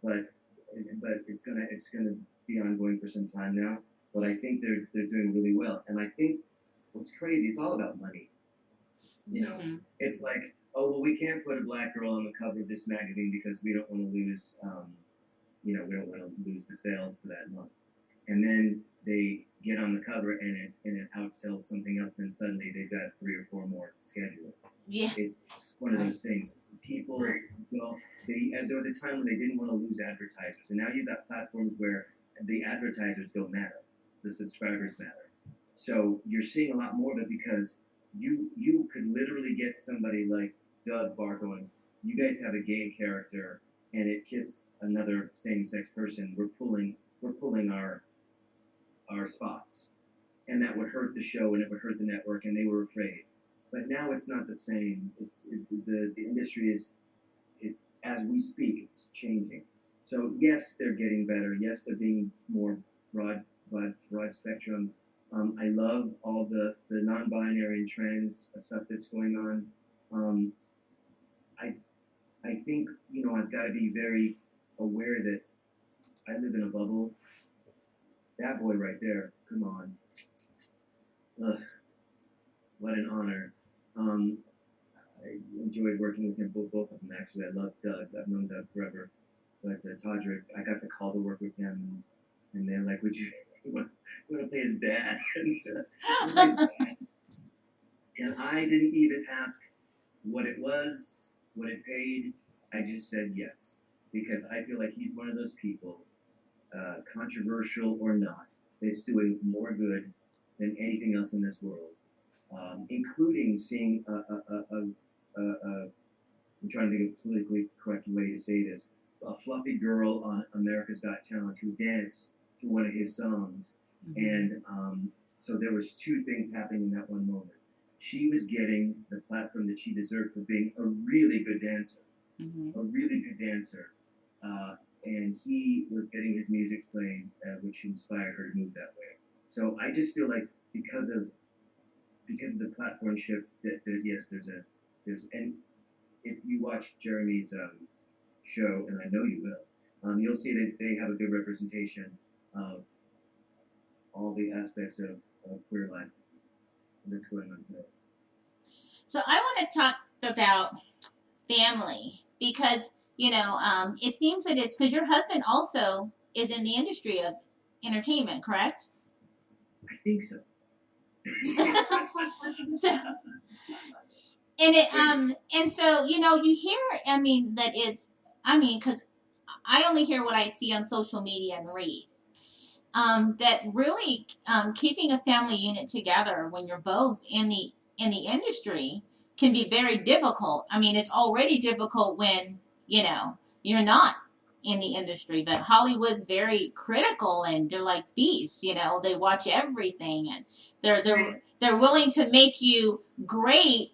but it's gonna be ongoing for some time now. But I think they're doing really well, and I think what's crazy, it's all about money. It's like, oh well, we can't put a black girl on the cover of this magazine because we don't want to lose, we don't want to lose the sales for that month. And then they get on the cover and it outsells something else, and suddenly they've got 3 or 4 more scheduled. Yeah. It's one of those things. People, there was a time when they didn't want to lose advertisers, and now you've got platforms where the advertisers don't matter, the subscribers matter. So you're seeing a lot more of it because you could literally get somebody like Doug Barr going, you guys have a gay character and it kissed another same-sex person. We're pulling our spots, and that would hurt the show and it would hurt the network, and they were afraid. But now it's not the same. The industry is as we speak, it's changing. So yes, they're getting better. Yes, they're being more broad spectrum. I love all the non-binary and trans stuff that's going on. I think I've got to be very aware that I live in a bubble. That boy right there, come on. Ugh, what an honor. I enjoyed working with him, both of them actually. I love Doug. I've known Doug forever. But Todrick, I got the call to work with him, and they're like, would you want to play his dad? And I didn't even ask what it was, what it paid. I just said yes, because I feel like he's one of those people, controversial or not, that's doing more good than anything else in this world, including seeing I'm trying to think of a politically correct way to say this, a fluffy girl on America's Got Talent who danced to one of his songs. Mm-hmm. And so there was 2 things happening in that one moment. She was getting the platform that she deserved for being a really good dancer, a really good dancer. And he was getting his music playing, which inspired her to move that way. So I just feel like because of the platform shift, that yes, there's and if you watch Jeremy's show, and I know you will, you'll see that they have a good representation of all the aspects of queer life that's going on today. So I want to talk about family because, it seems that it's because your husband also is in the industry of entertainment, correct? I think so. And so, you hear, that it's I mean, because I only hear what I see on social media and read. That really keeping a family unit together when you're both in the industry can be very difficult. I mean, it's already difficult when you know you're not in the industry, but Hollywood's very critical and they're like beasts. You know, they watch everything and they're willing to make you great.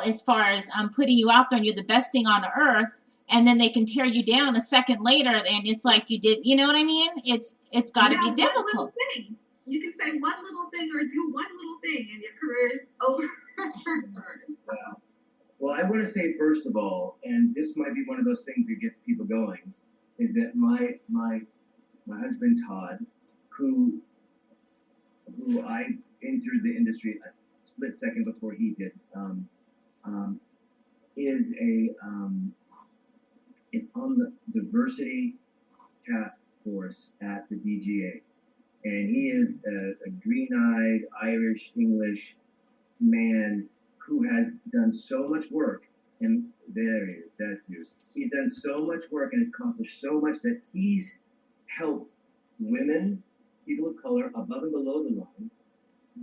As far as putting you out there and you're the best thing on earth, and then they can tear you down a second later, and it's like you did. You know what I mean? It's got to be difficult. Thing. You can say one little thing or do one little thing, and your career is over. Wow. Well, I want to say first of all, and this might be one of those things that gets people going, is that my husband Todd, who I entered the industry a split second before he did, is on the diversity task force at the DGA, and he is a green-eyed Irish English man who has done so much work. And there he is, that dude. He's done so much work and has accomplished so much that he's helped women, people of color, above and below the line,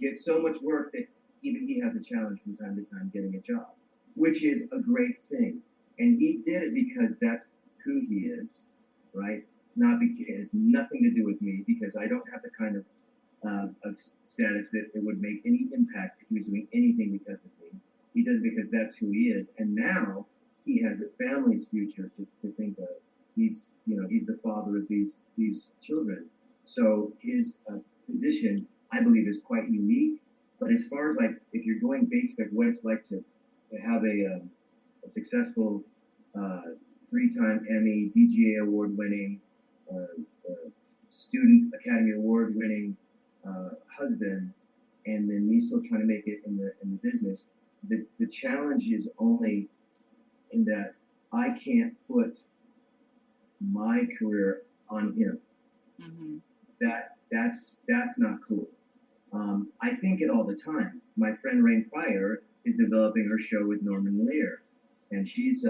get so much work that even he has a challenge from time to time getting a job, which is a great thing. And he did it because that's who he is, right? Not because it has nothing to do with me, because I don't have the kind of status that it would make any impact if he was doing anything because of me. He does it because that's who he is. And now he has a family's future to think of. He's the father of these children. So his position, I believe, is quite unique. But as far as like, if you're going basic, like what it's like to have a successful 3-time Emmy, DGA award-winning, Student Academy Award-winning husband, and then me still trying to make it in the business. The challenge is only in that I can't put my career on him. Mm-hmm. That's not cool. I think it all the time. My friend Rain Pryor is developing her show with Norman Lear, and she's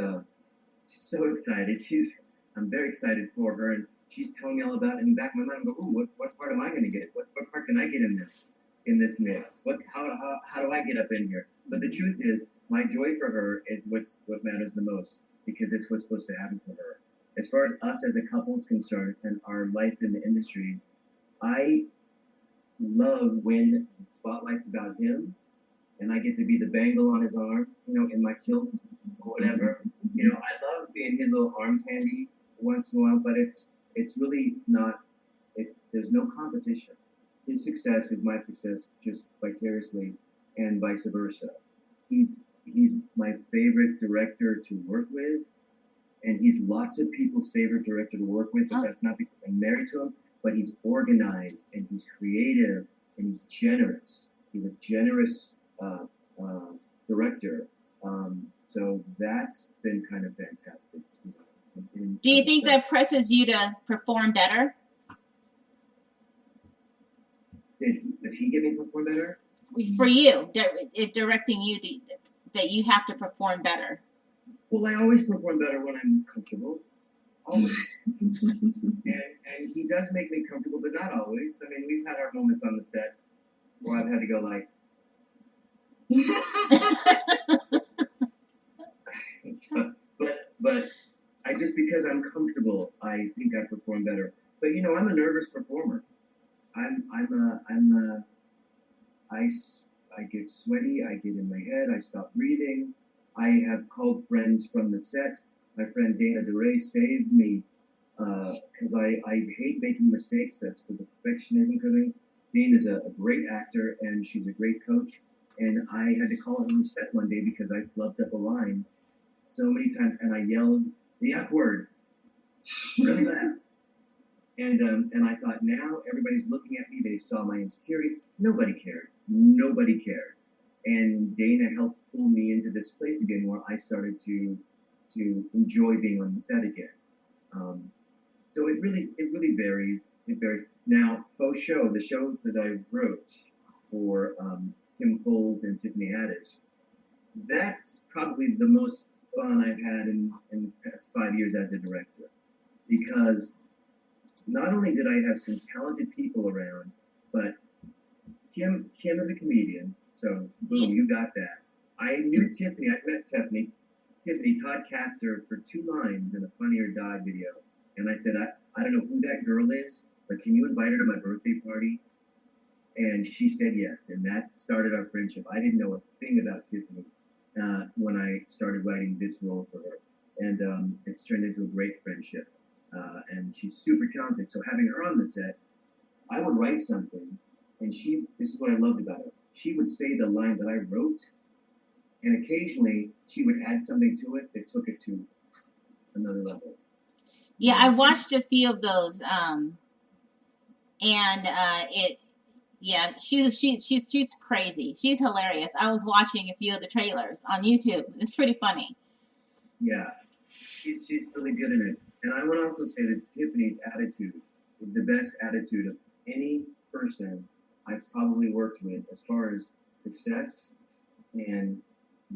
so excited. I'm very excited for her, and she's telling me all about it. In the back of my mind, I go, "Ooh, what part am I going to get? What part can I get in this mix? How do I get up in here?" But the truth is, my joy for her is what matters the most, because it's what's supposed to happen for her. As far as us as a couple is concerned and our life in the industry, I love when the spotlight's about him and I get to be the bangle on his arm, in my kilt or whatever. I love being his little arm candy once in a while, but it's really not. There's no competition. His success is my success, just vicariously, and vice versa. He's my favorite director to work with, and he's lots of people's favorite director to work with. But that's not because I'm married to him. But he's organized and he's creative and he's generous. He's a generous director. So that's been kind of fantastic. Do you think that presses you to perform better? Does he get me to perform better? For you, if directing you, that you have to perform better. Well, I always perform better when I'm comfortable. Always. and he does make me comfortable, but not always. I mean, we've had our moments on the set where I've had to go like, but I just, because I'm comfortable, I think I perform better. But I'm a nervous performer. I get sweaty. I get in my head. I stop breathing. I have called friends from the set. My friend Dana DeRay saved me because I hate making mistakes. That's where the perfectionism coming. Dana's a great actor and she's a great coach. And I had to call her from set one day because I flubbed up a line so many times and I yelled the F word really loud. And I thought, now everybody's looking at me. They saw my insecurity. Nobody cared. And Dana helped pull me into this place again where I started to enjoy being on the set again. So it really varies. It varies. Now, Faux Show, the show that I wrote for Kim Coles and Tiffany Haddish, that's probably the most fun I've had in the past 5 years as a director, because not only did I have some talented people around, but Kim is a comedian, so boom, you got that. I knew Tiffany. I met Tiffany Todd cast her for 2 lines in a Funny or Die video, and I said, I don't know who that girl is, but can you invite her to my birthday party? And she said yes, and that started our friendship. I didn't know a thing about Tiffany when I started writing this role for her, and it's turned into a great friendship. And she's super talented. So having her on the set, I would write something, and this is what I loved about her. She would say the line that I wrote, and occasionally she would add something to it that took it to another level. Yeah, I watched a few of those, she's crazy. She's hilarious. I was watching a few of the trailers on YouTube. It's pretty funny. Yeah, she's really good in it. And I would also say that Tiffany's attitude is the best attitude of any person I've probably worked with, as far as success and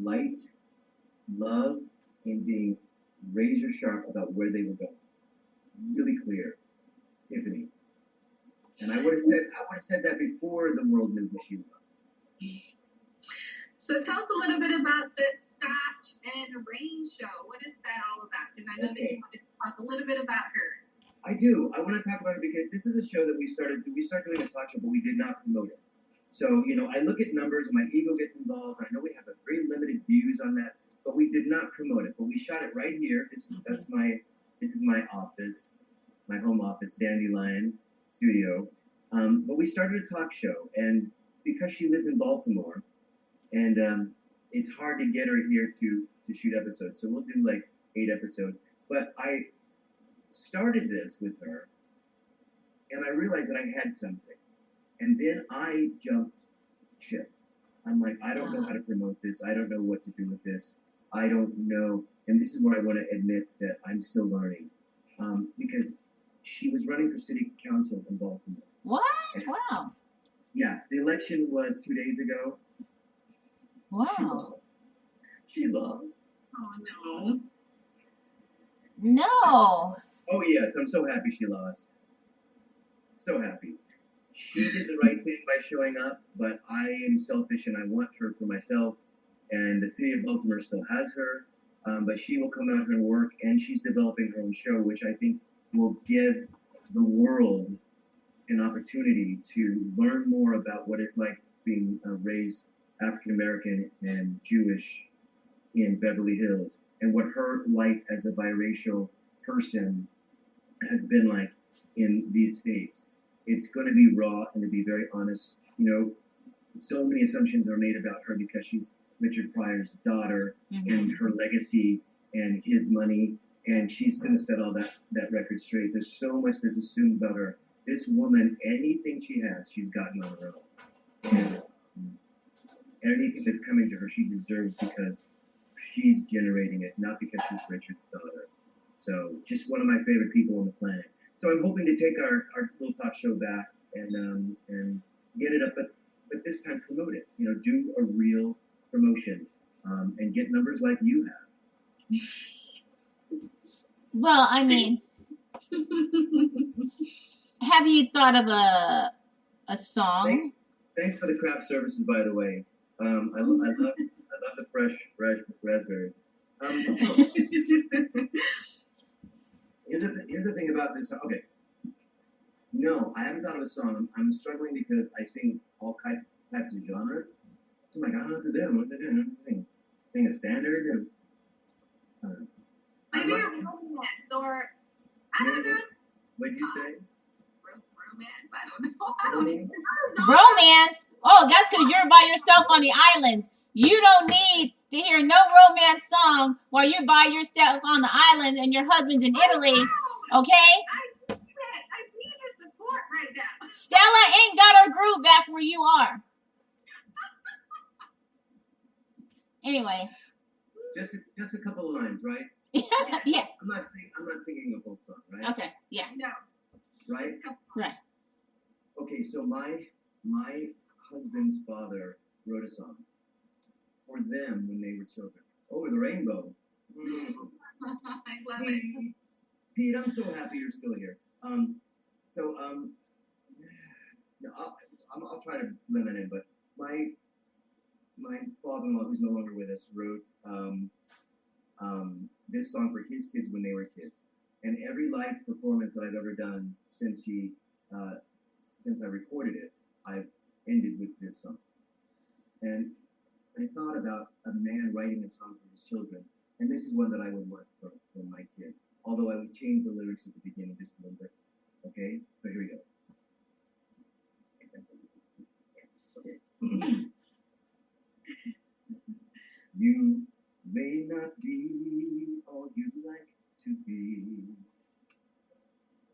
light, love, and being razor sharp about where they will go. Really clear, Tiffany. And I would have said that before the world knew who she was. So tell us a little bit about this Scotch and Rain show. What is that all about? Because I know that you wanted to talk a little bit about her. I do. I want to talk about it because this is a show that we started doing a talk show, but we did not promote it. So, I look at numbers and my ego gets involved. I know we have a very limited views on that, but we did not promote it. But we shot it right here. This is my office, my home office, Dandelion Studio. But we started a talk show, and because she lives in Baltimore, and it's hard to get her here to shoot episodes, so we'll do like 8 episodes. But I started this with her, and I realized that I had something, and then I jumped ship. I'm like, I don't know how to promote this. I don't know what to do with this. I don't know, and this is where I want to admit that I'm still learning, because she was running for city council in Baltimore. What? Wow. Yeah, the election was 2 days ago. Wow. She lost. Oh, no. No. Oh, yes, I'm so happy she lost. So happy. She did the right thing by showing up, but I am selfish and I want her for myself. And the city of Baltimore still has her, but she will come out here and work, and she's developing her own show, which I think will give the world an opportunity to learn more about what it's like being raised African American and Jewish in Beverly Hills, and what her life as a biracial person has been like in these states. It's going to be raw and to be very honest. So many assumptions are made about her because she's Richard Pryor's daughter, and her legacy and his money, and she's going to set all that record straight. There's so much that's assumed about her. This woman, anything she has, she's gotten on her own. And anything that's coming to her, she deserves because she's generating it, not because she's Richard's daughter. So just one of my favorite people on the planet. So I'm hoping to take our little talk show back and get it up, but this time promote it. Do a real promotion and get numbers like you have. Well, I mean, have you thought of a song? Thanks for the craft services, by the way. I love the fresh raspberries. Here's the thing about this. Okay, no, I haven't thought of a song. I'm struggling because I sing all types of genres. So I'm like, I don't know what to do. What to do? I don't know what to sing a standard. Maybe a romance, or I don't know. What'd you say? Romance? I don't know. I don't even know. Romance? Oh, that's because you're by yourself on the island. You don't need to hear no romance song while you're by yourself on the island and your husband's in Italy. Okay? I need the support right now. Stella ain't got her groove back where you are. Anyway. Just a couple of lines, right? Yeah. I'm not singing a whole song, right? Okay. Yeah. No. Right? Right. Okay, so my husband's father wrote a song for them when they were children. Over the rainbow, I love Pete, it. Pete, I'm so happy you're still here. I'll try to limit it, but my father-in-law, who's no longer with us, wrote this song for his kids when they were kids, and every live performance that I've ever done since I recorded it, I've ended with this song. And I thought about a man writing a song for his children, and this is one that I would want for my kids. Although I would change the lyrics at the beginning just a little bit. Okay, so here we go. Okay. You may not be all you'd like to be,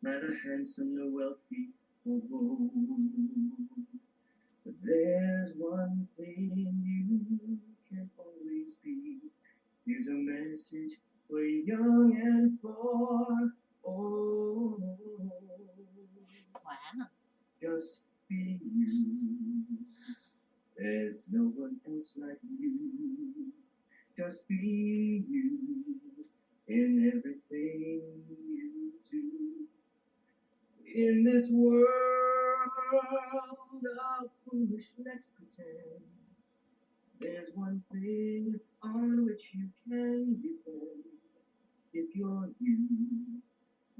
neither handsome nor wealthy or bold, but there's one thing you can always be. Here's a message for young and for old. Wow. Just be you. There's no one else like you. Just be you in everything you do. In this world of foolish, let's pretend there's one thing on which you can depend. If you're you,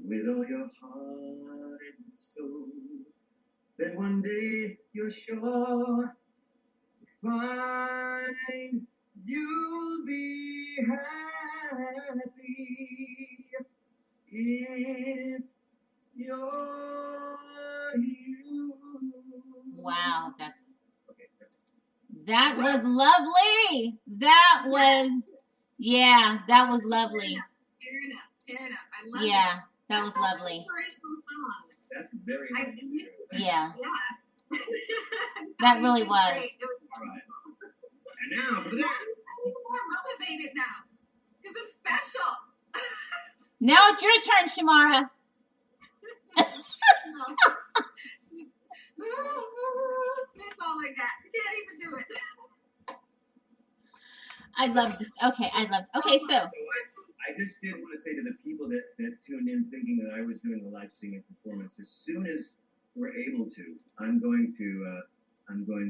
with all your heart and soul, then one day you're sure to find you'll be happy if you're you. Wow, Okay, that was lovely. That was, yeah, that was lovely. Tearing up. I love it. Yeah, that was lovely. Inspirational song. that's very nice. Yeah, Yeah. that really was. Great. It was All right. And now for the I'm more motivated now because I'm special. Now it's your turn, Shamara. That's all I got. I can't even do it. I love this. Okay, okay, so. I just did want to say to the people that tuned in thinking that I was doing a live singing performance, as soon as we're able to, I'm going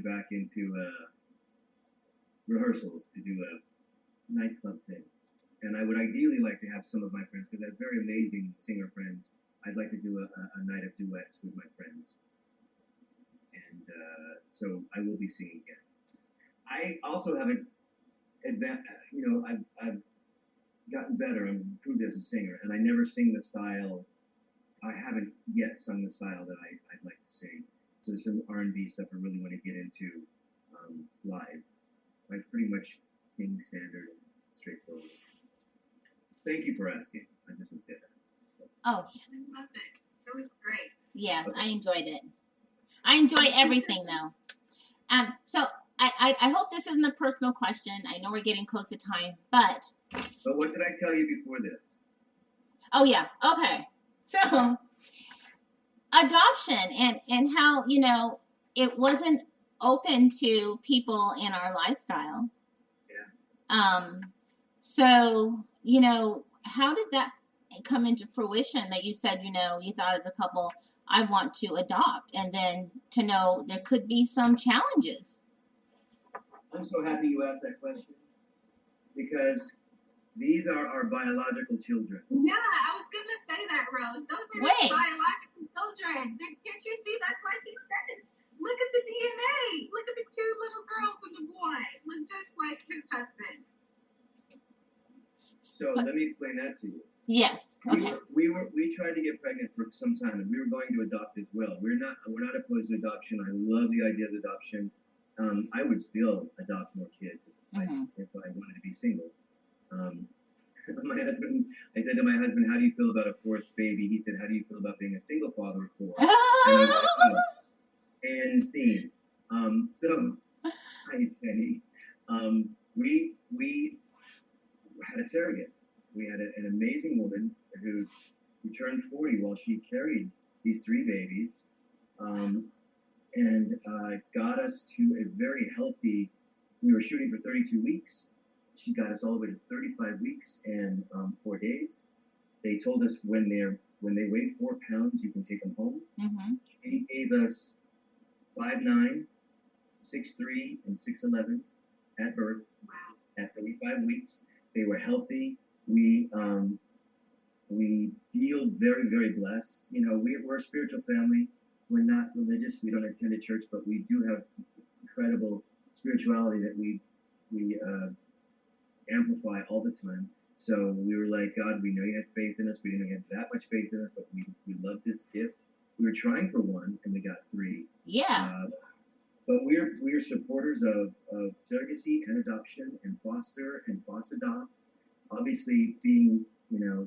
back into rehearsals to do a nightclub thing. And I would ideally like to have some of my friends, because I have very amazing singer friends. I'd like to do a night of duets with my friends. And so I will be singing again. I also have I've gotten better. I'm improved as a singer, and I never sing the style. I haven't yet sung the style that I'd like to sing. So there's some R&B stuff I really want to get into live. I pretty much sing standard and straightforward. Thank you for asking. I just want to say that. Oh, I loved it. It was great. yes, I enjoyed it. I enjoy everything, though. So I hope this isn't a personal question. I know we're getting close to time, but. But what did I tell you before this? Oh yeah. Okay. So adoption and how it wasn't open to people in our lifestyle. Yeah. So how did that come into fruition? That you said you thought as a couple, I want to adopt, and then to know there could be some challenges. I'm so happy you asked that question, because these are our biological children. Yeah, I was going to say that, Rose. Those are his biological children. Can't you see? That's why he said, look at the DNA. Look at the two little girls and the boy. Look just like his husband. So let me explain that to you. Yes. Okay. We tried to get pregnant for some time, and we were going to adopt as well. We're not opposed to adoption. I love the idea of adoption. I would still adopt more kids if I wanted to be single. I said to my husband, "How do you feel about a fourth baby?" He said, "How do you feel about being a single father of four?" And scene. So, hi Jenny. We had a surrogate. We had an amazing woman who turned 40 while she carried these three babies, and got us to a very healthy. We were shooting for 32 weeks. she got us all the way to 35 weeks and 4 days. They told us when they weigh 4 pounds, you can take them home. Mm-hmm. He gave us 5'9", 6'3", and 6'11" at birth. Wow. At 35 weeks, they were healthy. We feel very, very blessed. You know, we're a spiritual family. We're not religious. We don't attend a church, but we do have incredible spirituality that we amplify all the time. So we were like, God, we know you had faith in us. We didn't have that much faith in us, but we love this gift. We were trying for one, and we got 3. Yeah. But we're supporters of surrogacy and adoption and foster adopts. Obviously, being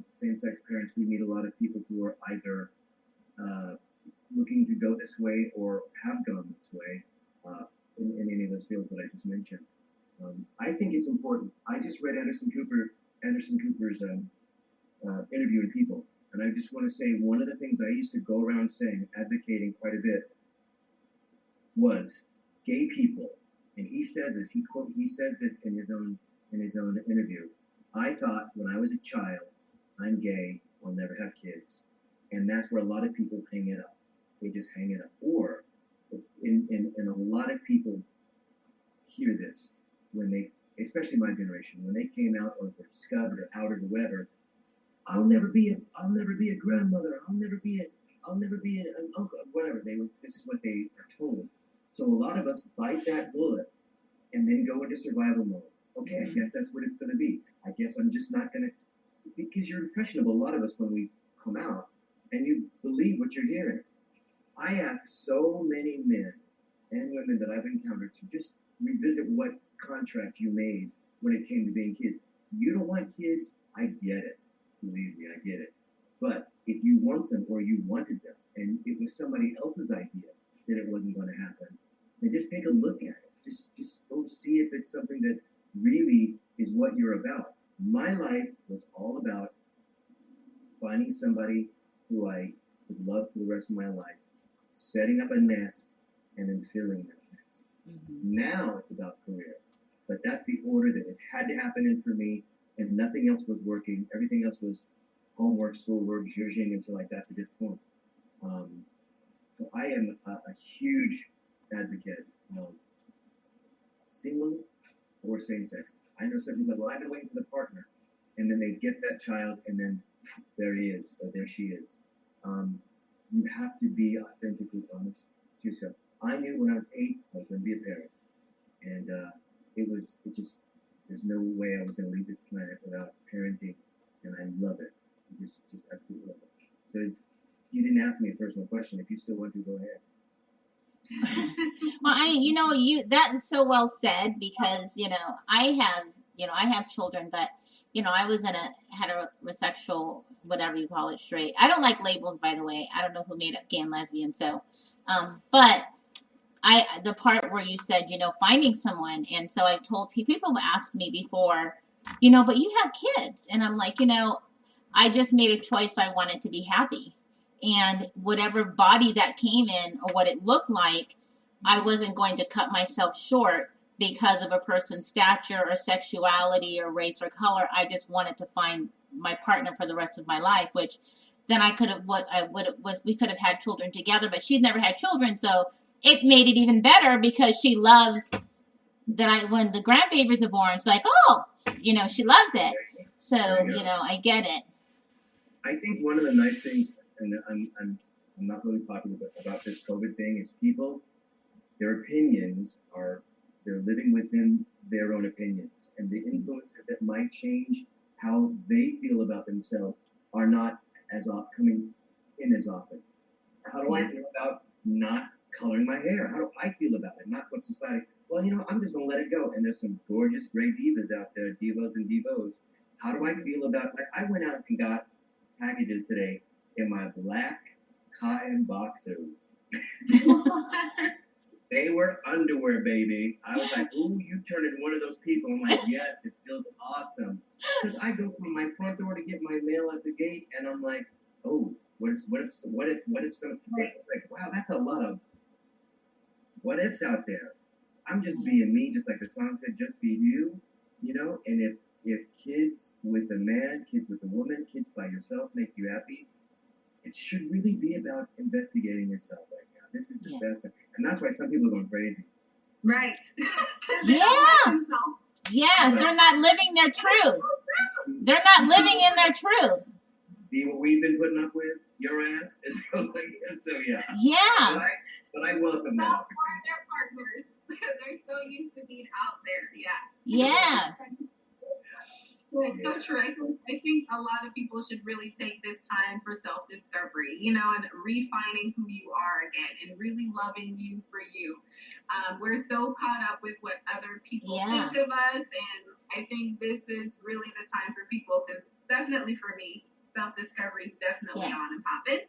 same-sex parents, we meet a lot of people who are either looking to go this way or have gone this way in any of those fields that I just mentioned. I think it's important. I just read Anderson Cooper's interview in People, and I just want to say one of the things I used to go around saying, advocating quite a bit, was gay people, and he says this. He says this in his own interview. I thought when I was a child, I'm gay, I'll never have kids, and that's where a lot of people hang it up. They just hang it up. Or, in a lot of people hear this when they, especially my generation, when they came out or were discovered or outed or whatever. I'll never be a grandmother. I'll never be an uncle. Whatever this is what they are told. So a lot of us bite that bullet and then go into survival mode. Okay, I guess that's what it's going to be. I guess I'm just not going to, because you're impressionable. A lot of us when we come out, and you believe what you're hearing. I ask so many men and women that I've encountered to just revisit what contract you made when it came to being kids. You don't want kids, I get it. Believe me, I get it. But if you want them or you wanted them, and it was somebody else's idea that it wasn't going to happen, then just take a look at it. Just go see if it's something that really is what you're about. My life was all about finding somebody who I would love for the rest of my life, setting up a nest, and then filling that nest. Mm-hmm. Now it's about career. But that's the order that it had to happen in for me, and nothing else was working. Everything else was homework, schoolwork, zhuzhing until I got to this point. So I am a huge advocate of single or same-sex. I know some people, well, I've been waiting for the partner. And then they get that child, and then there he is, or there she is. You have to be authentically honest to yourself. I knew when I was 8, I was going to be a parent. And there's no way I was going to leave this planet without parenting, and I love it. I just absolutely love it. So you didn't ask me a personal question. If you still want to, go ahead. Well, that is so well said, because, I have children, but, I was in a heterosexual, whatever you call it, straight. I don't like labels, by the way. I don't know who made up gay and lesbian. So, but the part where you said, finding someone. And so I told people asked me before, but you have kids. And I'm like, I just made a choice. I wanted to be happy. And whatever body that came in or what it looked like, I wasn't going to cut myself short because of a person's stature or sexuality or race or color. I just wanted to find my partner for the rest of my life, which then we could have had children together, but she's never had children. So it made it even better because she loves that when the grandbabies are born, it's like, oh, she loves it. So, I get it. I think one of the nice things, and I'm not really popular about this COVID thing, is people, their opinions they're living within their own opinions, and the influences that might change how they feel about themselves are not coming in as often. How do I feel about not coloring my hair? How do I feel about it? Not what society. Well, I'm just gonna let it go. And there's some gorgeous gray divas out there, divas and divos. How do I feel about? Like, I went out and got packages today in my black cotton boxers. They were underwear, baby. I was like, ooh, you turned into one of those people. I'm like, yes, it feels awesome. Because I go from my front door to get my mail at the gate, and I'm like, oh, what if some? It's like, wow, that's a lot of what ifs out there. I'm just being me, just like the song said, just be you. you know, and if kids with a man, kids with a woman, kids by yourself make you happy, it should really be about investigating yourself right now. This is the best, and that's why some people are going crazy. Right. Yeah. Yes, they're not living their truth. They're not living in their truth. Be what we've been putting up with, your ass. So yeah. Yeah. But I welcome that opportunity. Their partners. They're so used to being out there. Yeah. Yes. So true. I think a lot of people should really take this time for self-discovery, you know, and refining who you are again and really loving you for you. We're so caught up with what other people think of us, and I think this is really the time for people, because definitely for me, self-discovery is definitely on and popping.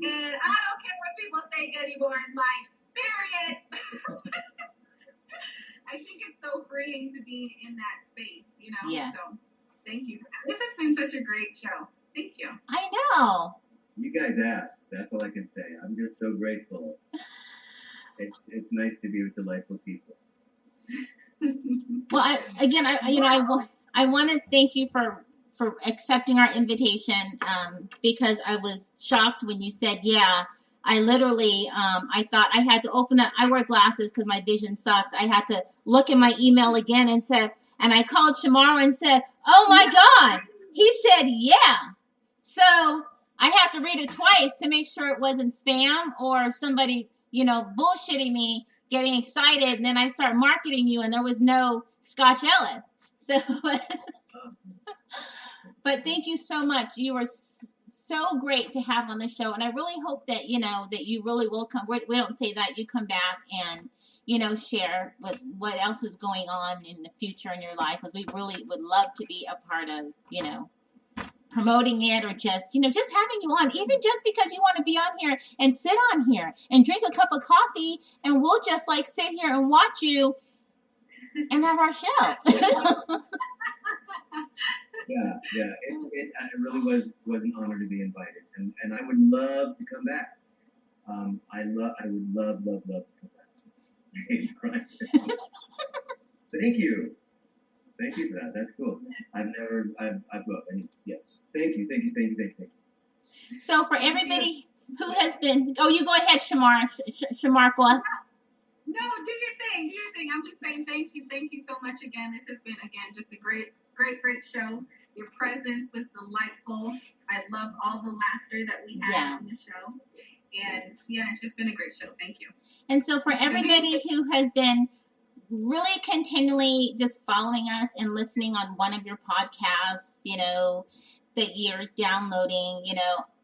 And I don't care what people think anymore in life, period. I think it's so freeing to be in that space, you know? Yeah. So thank you. This has been such a great show. Thank you. I know. You guys asked. That's all I can say. I'm just so grateful. It's nice to be with delightful people. Well, I want to thank you for accepting our invitation, because I was shocked when you said, yeah. I literally, I thought I had to open up. I wear glasses because my vision sucks. I had to look at my email again and I called Shamara and said, oh my God. He said, yeah. So I have to read it twice to make sure it wasn't spam or somebody, bullshitting me, getting excited. And then I start marketing you and there was no Scotch Ellis. So, but thank you so much. You were so great to have on the show, and I really hope that that you really will come. We don't say that, you come back and share what else is going on in the future in your life, because we really would love to be a part of promoting it, or just having you on, even just because you want to be on here and sit on here and drink a cup of coffee, and we'll just sit here and watch you and have our show. Yeah. It really was an honor to be invited, and I would love to come back. I would love to come back. Thank you for that. That's cool. Yes. Thank you. So for everybody who has been, you go ahead, Shamar. Shamarqua. No, do your thing. I'm just saying thank you so much again. This has been just a great show. Your presence was delightful. I love all the laughter that we had on the show. And it's just been a great show. Thank you. And so for everybody who has been really continually just following us and listening on one of your podcasts, that you're downloading,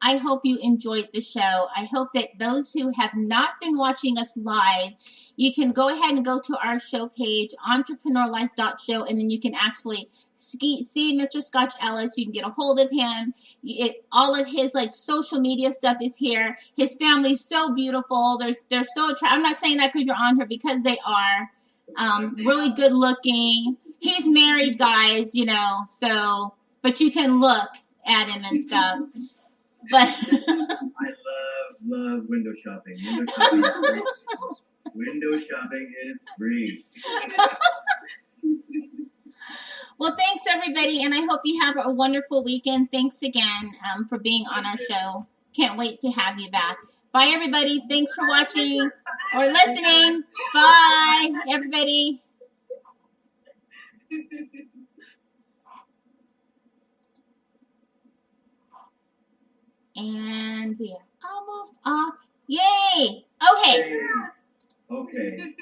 I hope you enjoyed the show. I hope that those who have not been watching us live, you can go ahead and go to our show page, entrepreneurlife.show, and then you can actually see Mr. Scotch Ellis. You can get a hold of him. All of his social media stuff is here. His family's so beautiful. They're so attractive. I'm not saying that because you're on here, because they are really good looking. He's married, guys, so, but you can look at him and stuff. But I love window shopping. Window shopping is free. Well, thanks everybody, and I hope you have a wonderful weekend. Thanks again for being on our show. Can't wait to have you back. Bye, everybody. Thanks for watching or listening. Bye, everybody. And we are almost off. Yay! Okay. Okay.